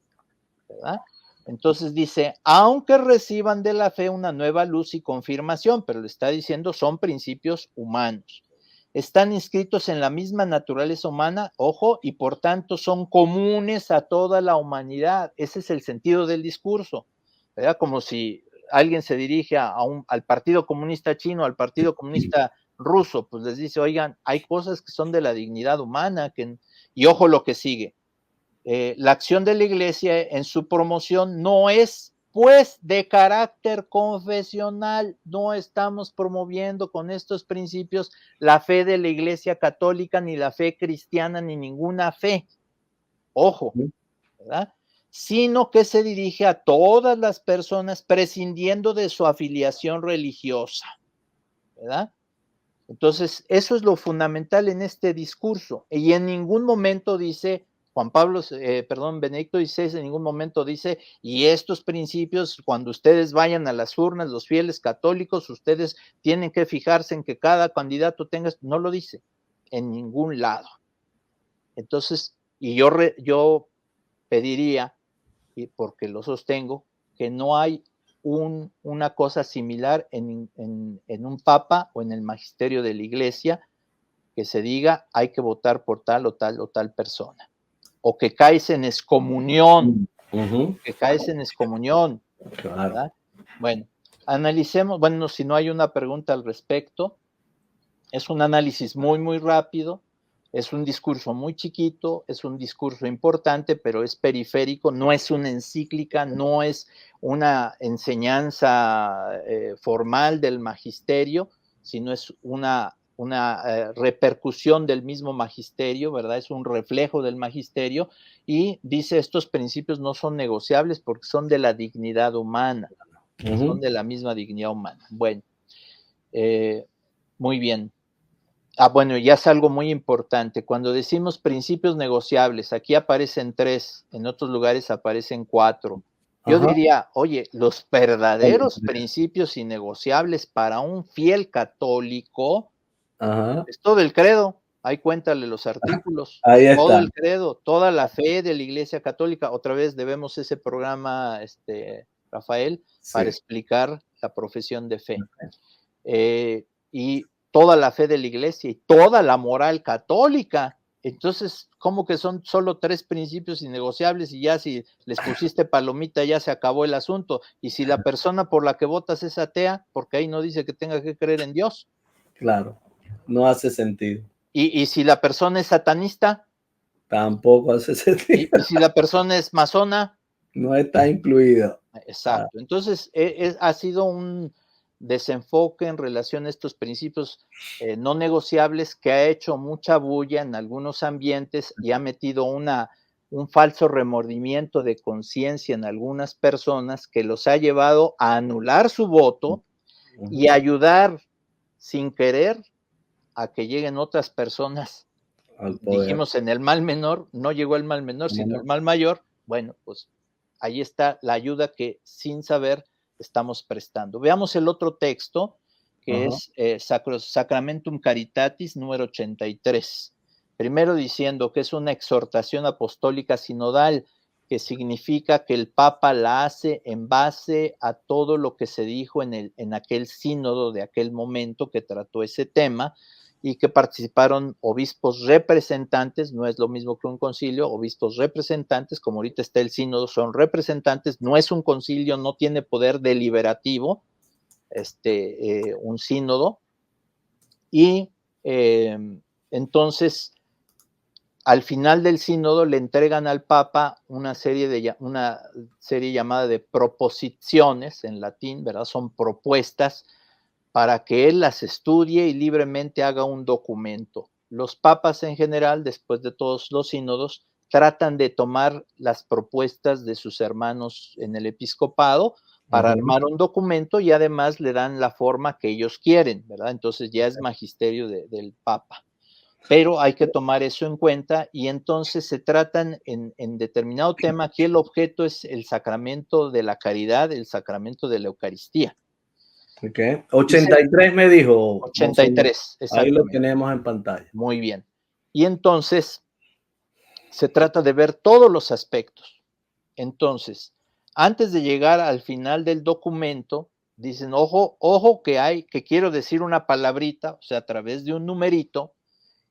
¿verdad? Entonces dice, aunque reciban de la fe una nueva luz y confirmación, pero le está diciendo son principios humanos. Están inscritos en la misma naturaleza humana, ojo, y por tanto son comunes a toda la humanidad. Ese es el sentido del discurso, ¿verdad? Como si alguien se dirige al Partido Comunista Chino, al Partido Comunista Ruso, pues les dice, oigan, hay cosas que son de la dignidad humana, y ojo lo que sigue. La acción de la Iglesia en su promoción no es pues de carácter confesional, no estamos promoviendo con estos principios la fe de la Iglesia Católica, ni la fe cristiana, ni ninguna fe, ojo, ¿verdad? Sino que se dirige a todas las personas prescindiendo de su afiliación religiosa, ¿verdad? Entonces, eso es lo fundamental en este discurso, y en ningún momento dice Benedicto XVI en ningún momento dice, y estos principios, cuando ustedes vayan a las urnas, los fieles católicos, ustedes tienen que fijarse en que cada candidato tenga, no lo dice en ningún lado. Entonces, y yo pediría, y porque lo sostengo, que no hay una cosa similar en un papa o en el magisterio de la iglesia que se diga hay que votar por tal o tal persona, o que caes en excomunión, Claro. ¿verdad? Bueno, analicemos, bueno, si no hay una pregunta al respecto, es un análisis muy, muy rápido, es un discurso muy chiquito, es un discurso importante, pero es periférico, no es una encíclica, no es una enseñanza formal del magisterio, sino es una repercusión del mismo magisterio, ¿verdad? Es un reflejo del magisterio y dice estos principios no son negociables porque son de la dignidad humana, son de la misma dignidad humana. Bueno, muy bien. Bueno, ya es algo muy importante. Cuando decimos principios negociables, aquí aparecen 3, en otros lugares aparecen 4. Yo diría, oye, los verdaderos principios innegociables para un fiel católico es todo el credo. Ahí cuéntale los artículos. Ahí está. Todo el credo, toda la fe de la Iglesia Católica. Otra vez debemos ese programa, Rafael, para explicar la profesión de fe. Y toda la fe de la iglesia y toda la moral católica. Entonces, ¿cómo que son solo 3 principios innegociables y ya si les pusiste palomita ya se acabó el asunto? Y si la persona por la que votas es atea, porque ahí no dice que tenga que creer en Dios. Claro, no hace sentido. Y si la persona es satanista, tampoco hace sentido. Y si la persona es masona, no está incluida. Exacto. Entonces, ha sido un desenfoque en relación a estos principios no negociables que ha hecho mucha bulla en algunos ambientes y ha metido un falso remordimiento de conciencia en algunas personas que los ha llevado a anular su voto y ayudar sin querer a que lleguen otras personas. Dijimos en el mal menor, no llegó el mal menor, sino el mal mayor. Bueno, pues ahí está la ayuda que sin saber estamos prestando. Veamos el otro texto, que es Sacramentum Caritatis, número 83. Primero diciendo que es una exhortación apostólica sinodal, que significa que el Papa la hace en base a todo lo que se dijo en aquel sínodo de aquel momento que trató ese tema, y que participaron obispos representantes, no es lo mismo que un concilio, obispos representantes, como ahorita está el sínodo, son representantes, no es un concilio, no tiene poder deliberativo, un sínodo, y entonces, al final del sínodo le entregan al Papa una serie llamada de proposiciones, en latín, ¿verdad? Son propuestas, para que él las estudie y libremente haga un documento. Los papas en general, después de todos los sínodos, tratan de tomar las propuestas de sus hermanos en el episcopado para armar un documento y además le dan la forma que ellos quieren, ¿verdad? Entonces ya es magisterio del Papa. Pero hay que tomar eso en cuenta y entonces se tratan en determinado tema. Aquí el objeto es el sacramento de la caridad, el sacramento de la Eucaristía. Okay. 83 me dijo. 83, ahí lo tenemos en pantalla. Muy bien. Y entonces se trata de ver todos los aspectos. Entonces, antes de llegar al final del documento, dicen, ojo que quiero decir una palabrita, o sea, a través de un numerito,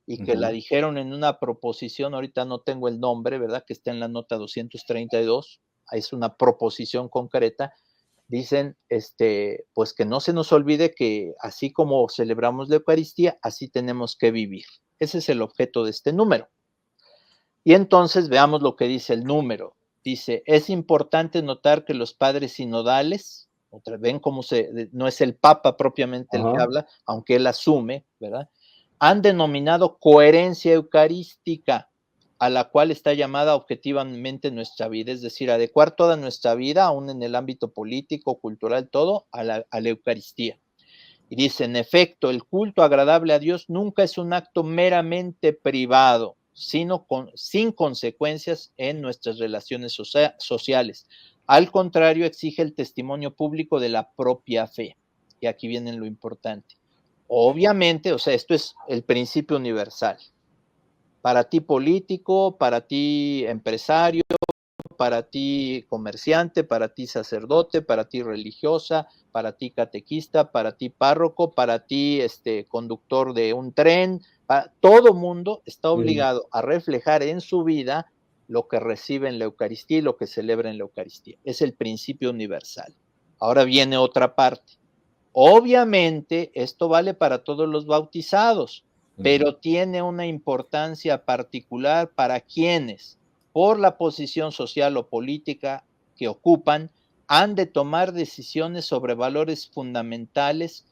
y que la dijeron en una proposición, ahorita no tengo el nombre, ¿verdad? Que está en la nota 232, es una proposición concreta. Dicen, pues que no se nos olvide que así como celebramos la Eucaristía, así tenemos que vivir. Ese es el objeto de este número. Y entonces veamos lo que dice el número. Dice, es importante notar que los padres sinodales, ven cómo no es el Papa propiamente el que habla, aunque él asume, ¿verdad? Han denominado coherencia eucarística, a la cual está llamada objetivamente nuestra vida, es decir, adecuar toda nuestra vida, aún en el ámbito político, cultural, todo, a la Eucaristía. Y dice, en efecto, el culto agradable a Dios nunca es un acto meramente privado, sin consecuencias en nuestras relaciones sociales. Al contrario, exige el testimonio público de la propia fe. Y aquí viene lo importante. Obviamente, o sea, esto es el principio universal. Para ti político, para ti empresario, para ti comerciante, para ti sacerdote, para ti religiosa, para ti catequista, para ti párroco, para ti conductor de un tren, todo mundo está obligado a reflejar en su vida lo que recibe en la Eucaristía y lo que celebra en la Eucaristía. Es el principio universal. Ahora viene otra parte. Obviamente, esto vale para todos los bautizados, pero tiene una importancia particular para quienes, por la posición social o política que ocupan, han de tomar decisiones sobre valores fundamentales.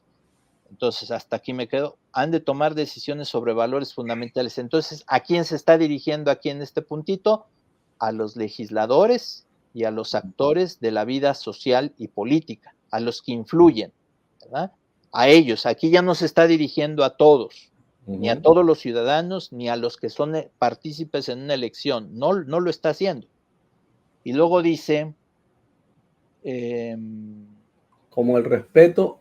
Entonces, hasta aquí me quedo. Han de tomar decisiones sobre valores fundamentales. Entonces, ¿a quién se está dirigiendo aquí en este puntito? A los legisladores y a los actores de la vida social y política, a los que influyen, ¿verdad? A ellos. Aquí ya no se está dirigiendo a todos, ni a todos los ciudadanos, ni a los que son partícipes en una elección. No lo está haciendo. Y luego dice... como el respeto.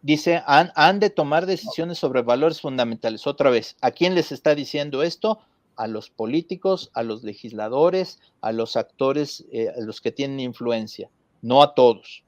Dice, han de tomar decisiones sobre valores fundamentales. Otra vez, ¿a quién les está diciendo esto? A los políticos, a los legisladores, a los actores, a los que tienen influencia, no a todos.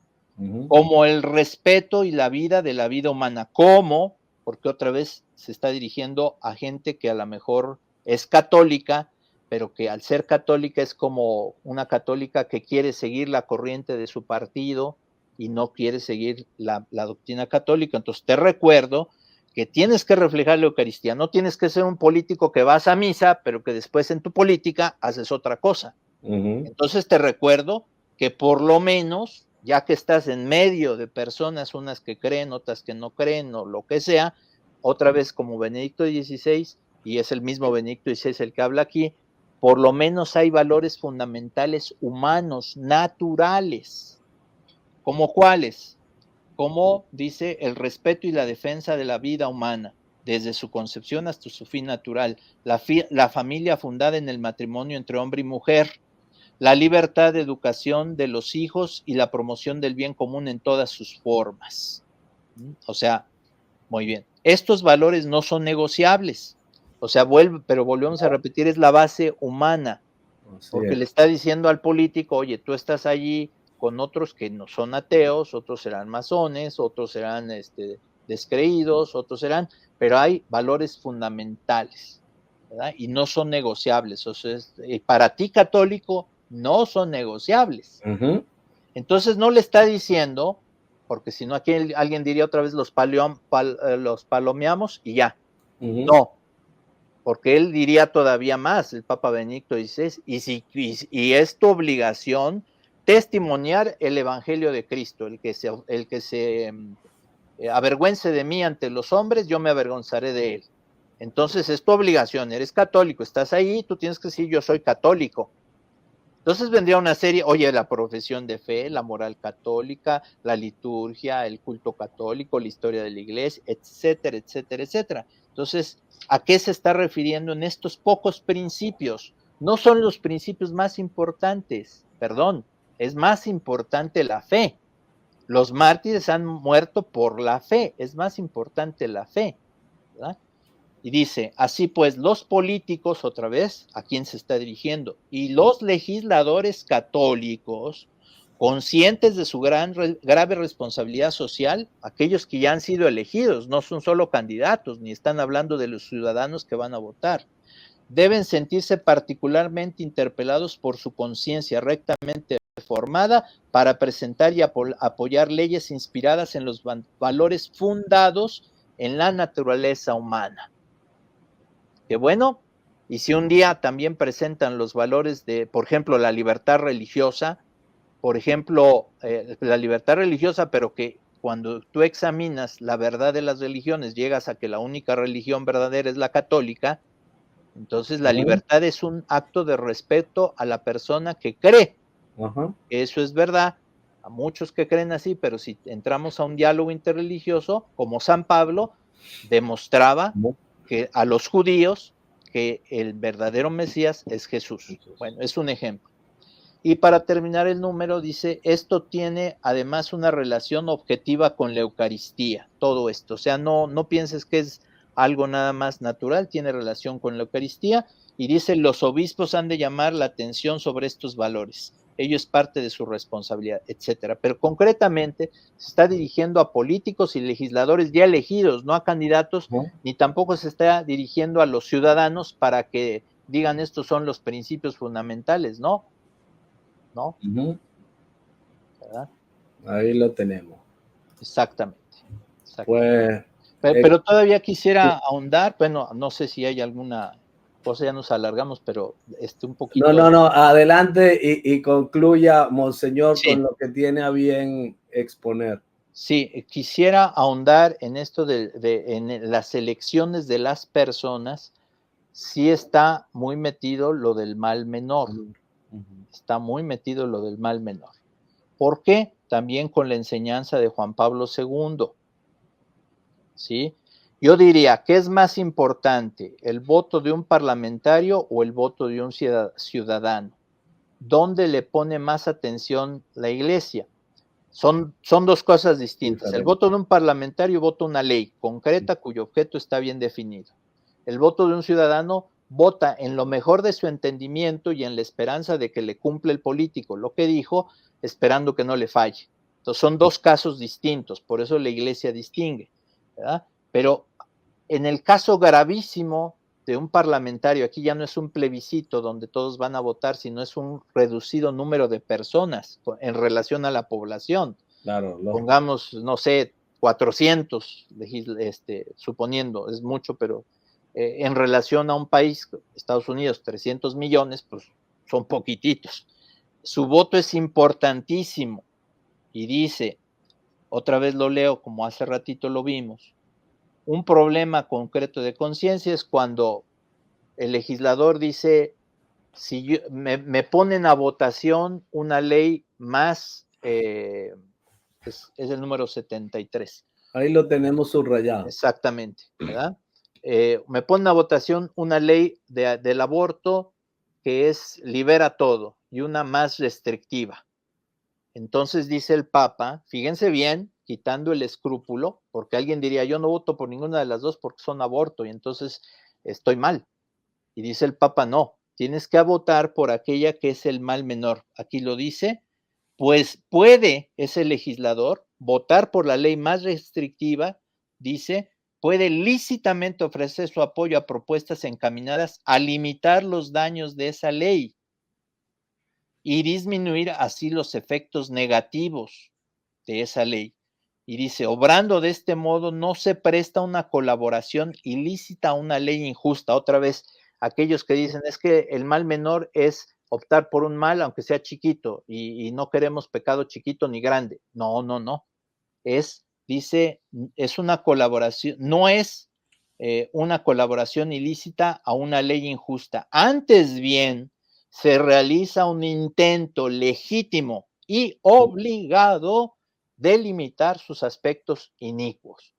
Como el respeto y la vida de la vida humana. ¿Cómo? Porque otra vez se está dirigiendo a gente que a lo mejor es católica, pero que al ser católica es como una católica que quiere seguir la corriente de su partido y no quiere seguir la doctrina católica. Entonces te recuerdo que tienes que reflejar la Eucaristía, no tienes que ser un político que vas a misa, pero que después en tu política haces otra cosa. Entonces te recuerdo que por lo menos, ya que estás en medio de personas, unas que creen, otras que no creen, o lo que sea, otra vez como Benedicto XVI, y es el mismo Benedicto XVI el que habla aquí, por lo menos hay valores fundamentales humanos, naturales. ¿Como cuáles? Como dice, el respeto y la defensa de la vida humana, desde su concepción hasta su fin natural, la familia fundada en el matrimonio entre hombre y mujer, la libertad de educación de los hijos y la promoción del bien común en todas sus formas. O sea, muy bien. Estos valores no son negociables. O sea, pero volvemos a repetir, es la base humana. Porque le está diciendo al político, oye, tú estás allí con otros que no son ateos, otros serán masones, otros serán descreídos, otros serán, pero hay valores fundamentales, ¿verdad? Y no son negociables. O sea, para ti católico no son negociables. Entonces no le está diciendo, porque si no aquí alguien diría otra vez los palomeamos y ya. No, porque él diría todavía más, el Papa Benedicto XVI, y es tu obligación testimoniar el Evangelio de Cristo, el que se avergüence de mí ante los hombres, yo me avergonzaré de él. Entonces es tu obligación, eres católico, estás ahí, tú tienes que decir yo soy católico. Entonces vendría una serie, oye, la profesión de fe, la moral católica, la liturgia, el culto católico, la historia de la iglesia, etcétera, etcétera, etcétera. Entonces, ¿a qué se está refiriendo en estos pocos principios? No son los principios más importantes, perdón, es más importante la fe. Los mártires han muerto por la fe, es más importante la fe, ¿verdad? Y dice, así pues, los políticos, otra vez, ¿a quién se está dirigiendo? Y los legisladores católicos, conscientes de su grave responsabilidad social, aquellos que ya han sido elegidos, no son solo candidatos, ni están hablando de los ciudadanos que van a votar, deben sentirse particularmente interpelados por su conciencia rectamente formada para presentar y apoyar leyes inspiradas en los valores fundados en la naturaleza humana. Que bueno, y si un día también presentan los valores de, por ejemplo, la libertad religiosa, por ejemplo, la libertad religiosa, pero que cuando tú examinas la verdad de las religiones, llegas a que la única religión verdadera es la católica, entonces la libertad es un acto de respeto a la persona que cree. Eso es verdad, a muchos que creen así, pero si entramos a un diálogo interreligioso, como San Pablo demostraba que a los judíos que el verdadero Mesías es Jesús. Bueno, es un ejemplo. Y para terminar el número dice, esto tiene además una relación objetiva con la Eucaristía, todo esto. O sea, no pienses que es algo nada más natural, tiene relación con la Eucaristía, y dice, los obispos han de llamar la atención sobre estos valores. Ello es parte de su responsabilidad, etcétera. Pero concretamente se está dirigiendo a políticos y legisladores ya elegidos, no a candidatos, ni tampoco se está dirigiendo a los ciudadanos para que digan estos son los principios fundamentales, ¿no? ¿Verdad? Ahí lo tenemos. Exactamente. Pues, pero todavía quisiera ahondar, bueno, no sé si hay alguna cosa, ya nos alargamos, pero un poquito. No, adelante y concluya, Monseñor, sí, con lo que tiene a bien exponer. Sí, quisiera ahondar en esto en las elecciones de las personas. Sí está muy metido lo del mal menor. Está muy metido lo del mal menor. ¿Por qué? También con la enseñanza de Juan Pablo II. ¿Sí? Yo diría, ¿qué es más importante? ¿El voto de un parlamentario o el voto de un ciudadano? ¿Dónde le pone más atención la Iglesia? Son dos cosas distintas. El voto de un parlamentario vota una ley concreta cuyo objeto está bien definido. El voto de un ciudadano vota en lo mejor de su entendimiento y en la esperanza de que le cumpla el político lo que dijo, esperando que no le falle. Entonces son dos casos distintos, por eso la Iglesia distingue, ¿verdad? Pero en el caso gravísimo de un parlamentario, aquí ya no es un plebiscito donde todos van a votar, sino es un reducido número de personas en relación a la población. Claro, pongamos, no sé, 400, suponiendo, es mucho, pero en relación a un país, Estados Unidos, 300 millones, pues son poquititos. Su voto es importantísimo y dice, otra vez lo leo como hace ratito lo vimos, un problema concreto de conciencia es cuando el legislador dice, si me ponen a votación una ley más, es el número 73. Ahí lo tenemos subrayado. Exactamente, ¿verdad? Me ponen a votación una ley del aborto que libera todo y una más restrictiva. Entonces dice el Papa, fíjense bien, quitando el escrúpulo, porque alguien diría, yo no voto por ninguna de las dos porque son aborto y entonces estoy mal. Y dice el Papa, no, tienes que votar por aquella que es el mal menor. Aquí lo dice, pues puede ese legislador votar por la ley más restrictiva, dice, puede lícitamente ofrecer su apoyo a propuestas encaminadas a limitar los daños de esa ley y disminuir así los efectos negativos de esa ley. Y dice, obrando de este modo no se presta una colaboración ilícita a una ley injusta. Otra vez, aquellos que dicen, es que el mal menor es optar por un mal, aunque sea chiquito, y no queremos pecado chiquito ni grande. No. Dice, es una colaboración, no es una colaboración ilícita a una ley injusta. Antes bien, se realiza un intento legítimo y obligado de limitar sus aspectos inicuos.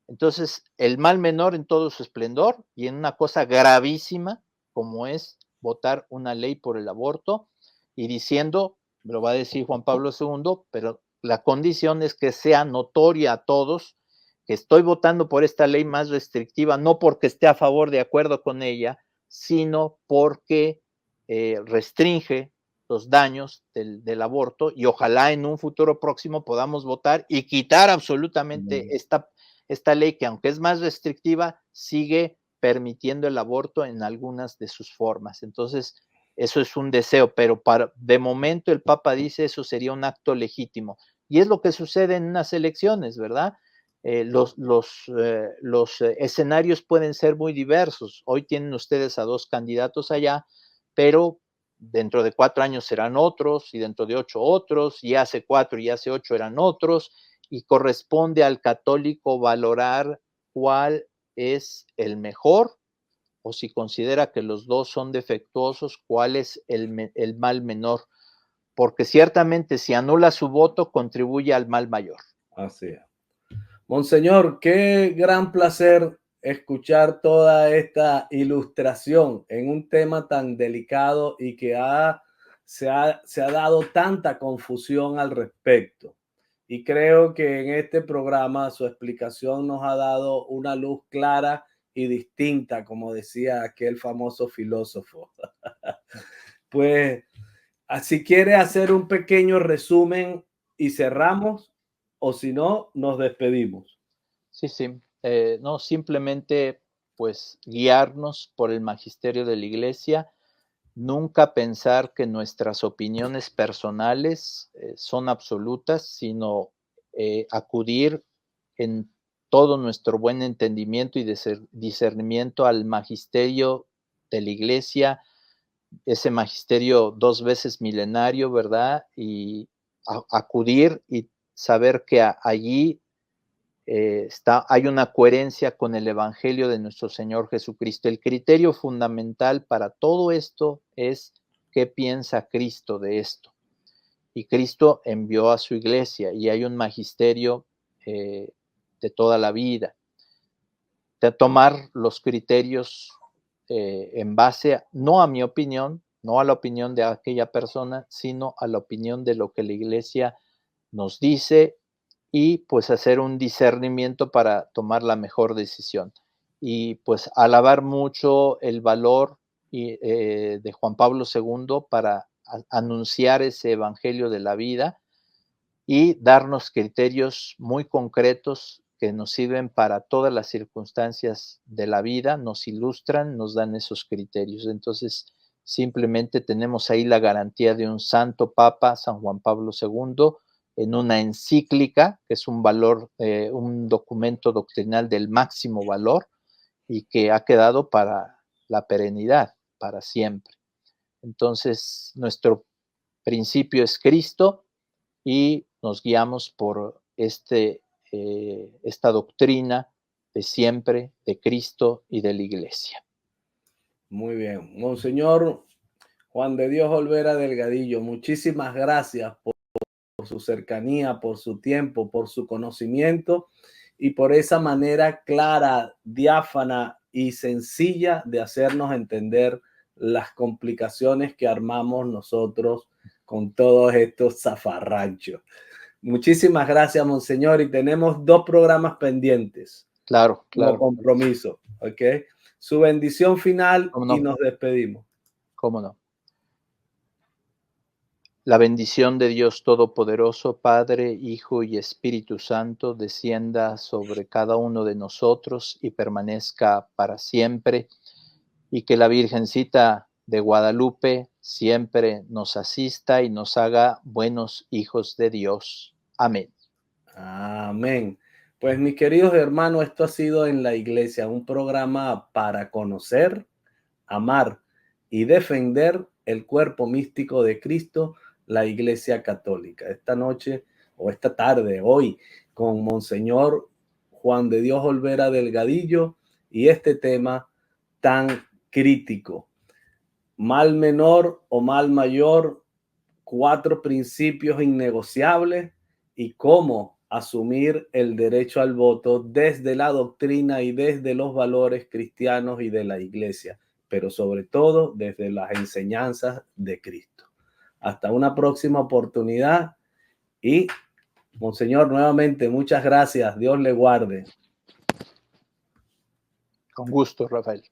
Entonces, el mal menor en todo su esplendor y en una cosa gravísima como es votar una ley por el aborto y diciendo, lo va a decir Juan Pablo II, pero la condición es que sea notoria a todos que estoy votando por esta ley más restrictiva, no porque esté a favor de acuerdo con ella, sino porque restringe los daños del aborto y ojalá en un futuro próximo podamos votar y quitar absolutamente esta ley que aunque es más restrictiva, sigue permitiendo el aborto en algunas de sus formas. Entonces, eso es un deseo, pero de momento el Papa dice eso sería un acto legítimo. Y es lo que sucede en unas elecciones, ¿verdad? Los escenarios pueden ser muy diversos. Hoy tienen ustedes a 2 candidatos allá, pero dentro de 4 años serán otros, y dentro de 8 otros, y hace 4 y hace 8 eran otros, y corresponde al católico valorar cuál es el mejor, o si considera que los dos son defectuosos, cuál es el mal menor, porque ciertamente si anula su voto, contribuye al mal mayor. Así es. Monseñor, qué gran placer escuchar toda esta ilustración en un tema tan delicado y que se ha dado tanta confusión al respecto. Y creo que en este programa su explicación nos ha dado una luz clara y distinta, como decía aquel famoso filósofo. Pues, si quiere hacer un pequeño resumen y cerramos, o si no, nos despedimos. Sí, sí. No, simplemente pues guiarnos por el magisterio de la Iglesia, nunca pensar que nuestras opiniones personales son absolutas, sino acudir en todo nuestro buen entendimiento y discernimiento al magisterio de la Iglesia, ese magisterio 2 veces milenario, ¿verdad? Y acudir y saber que allí hay una coherencia con el Evangelio de nuestro Señor Jesucristo. El criterio fundamental para todo esto es qué piensa Cristo de esto. Y Cristo envió a su iglesia y hay un magisterio de toda la vida. De tomar los criterios en base, no a mi opinión, no a la opinión de aquella persona, sino a la opinión de lo que la iglesia nos dice y pues hacer un discernimiento para tomar la mejor decisión. Y pues alabar mucho el valor de Juan Pablo II para anunciar ese evangelio de la vida y darnos criterios muy concretos que nos sirven para todas las circunstancias de la vida, nos ilustran, nos dan esos criterios. Entonces, simplemente tenemos ahí la garantía de un santo papa, San Juan Pablo II, en una encíclica, que es un valor, un documento doctrinal del máximo valor y que ha quedado para la perenidad, para siempre. Entonces, nuestro principio es Cristo y nos guiamos por esta doctrina de siempre, de Cristo y de la Iglesia. Muy bien. Monseñor Juan de Dios Olvera Delgadillo, muchísimas gracias por su cercanía, por su tiempo, por su conocimiento y por esa manera clara, diáfana y sencilla de hacernos entender las complicaciones que armamos nosotros con todos estos zafarranchos. Muchísimas gracias, Monseñor, y tenemos 2 programas pendientes. Claro, Como claro. compromiso, ¿ok? Su bendición final ¿Cómo no? y nos despedimos. ¿Cómo no? La bendición de Dios Todopoderoso, Padre, Hijo y Espíritu Santo, descienda sobre cada uno de nosotros y permanezca para siempre, y que la Virgencita de Guadalupe siempre nos asista y nos haga buenos hijos de Dios. Amén. Amén. Pues mis queridos hermanos, esto ha sido En la Iglesia, un programa para conocer, amar y defender el cuerpo místico de Cristo, la Iglesia Católica. Esta noche o esta tarde, hoy, con Monseñor Juan de Dios Olvera Delgadillo y este tema tan crítico. Mal menor o mal mayor, 4 principios innegociables y cómo asumir el derecho al voto desde la doctrina y desde los valores cristianos y de la Iglesia, pero sobre todo desde las enseñanzas de Cristo. Hasta una próxima oportunidad y, Monseñor, nuevamente muchas gracias. Dios le guarde. Con gusto, Rafael.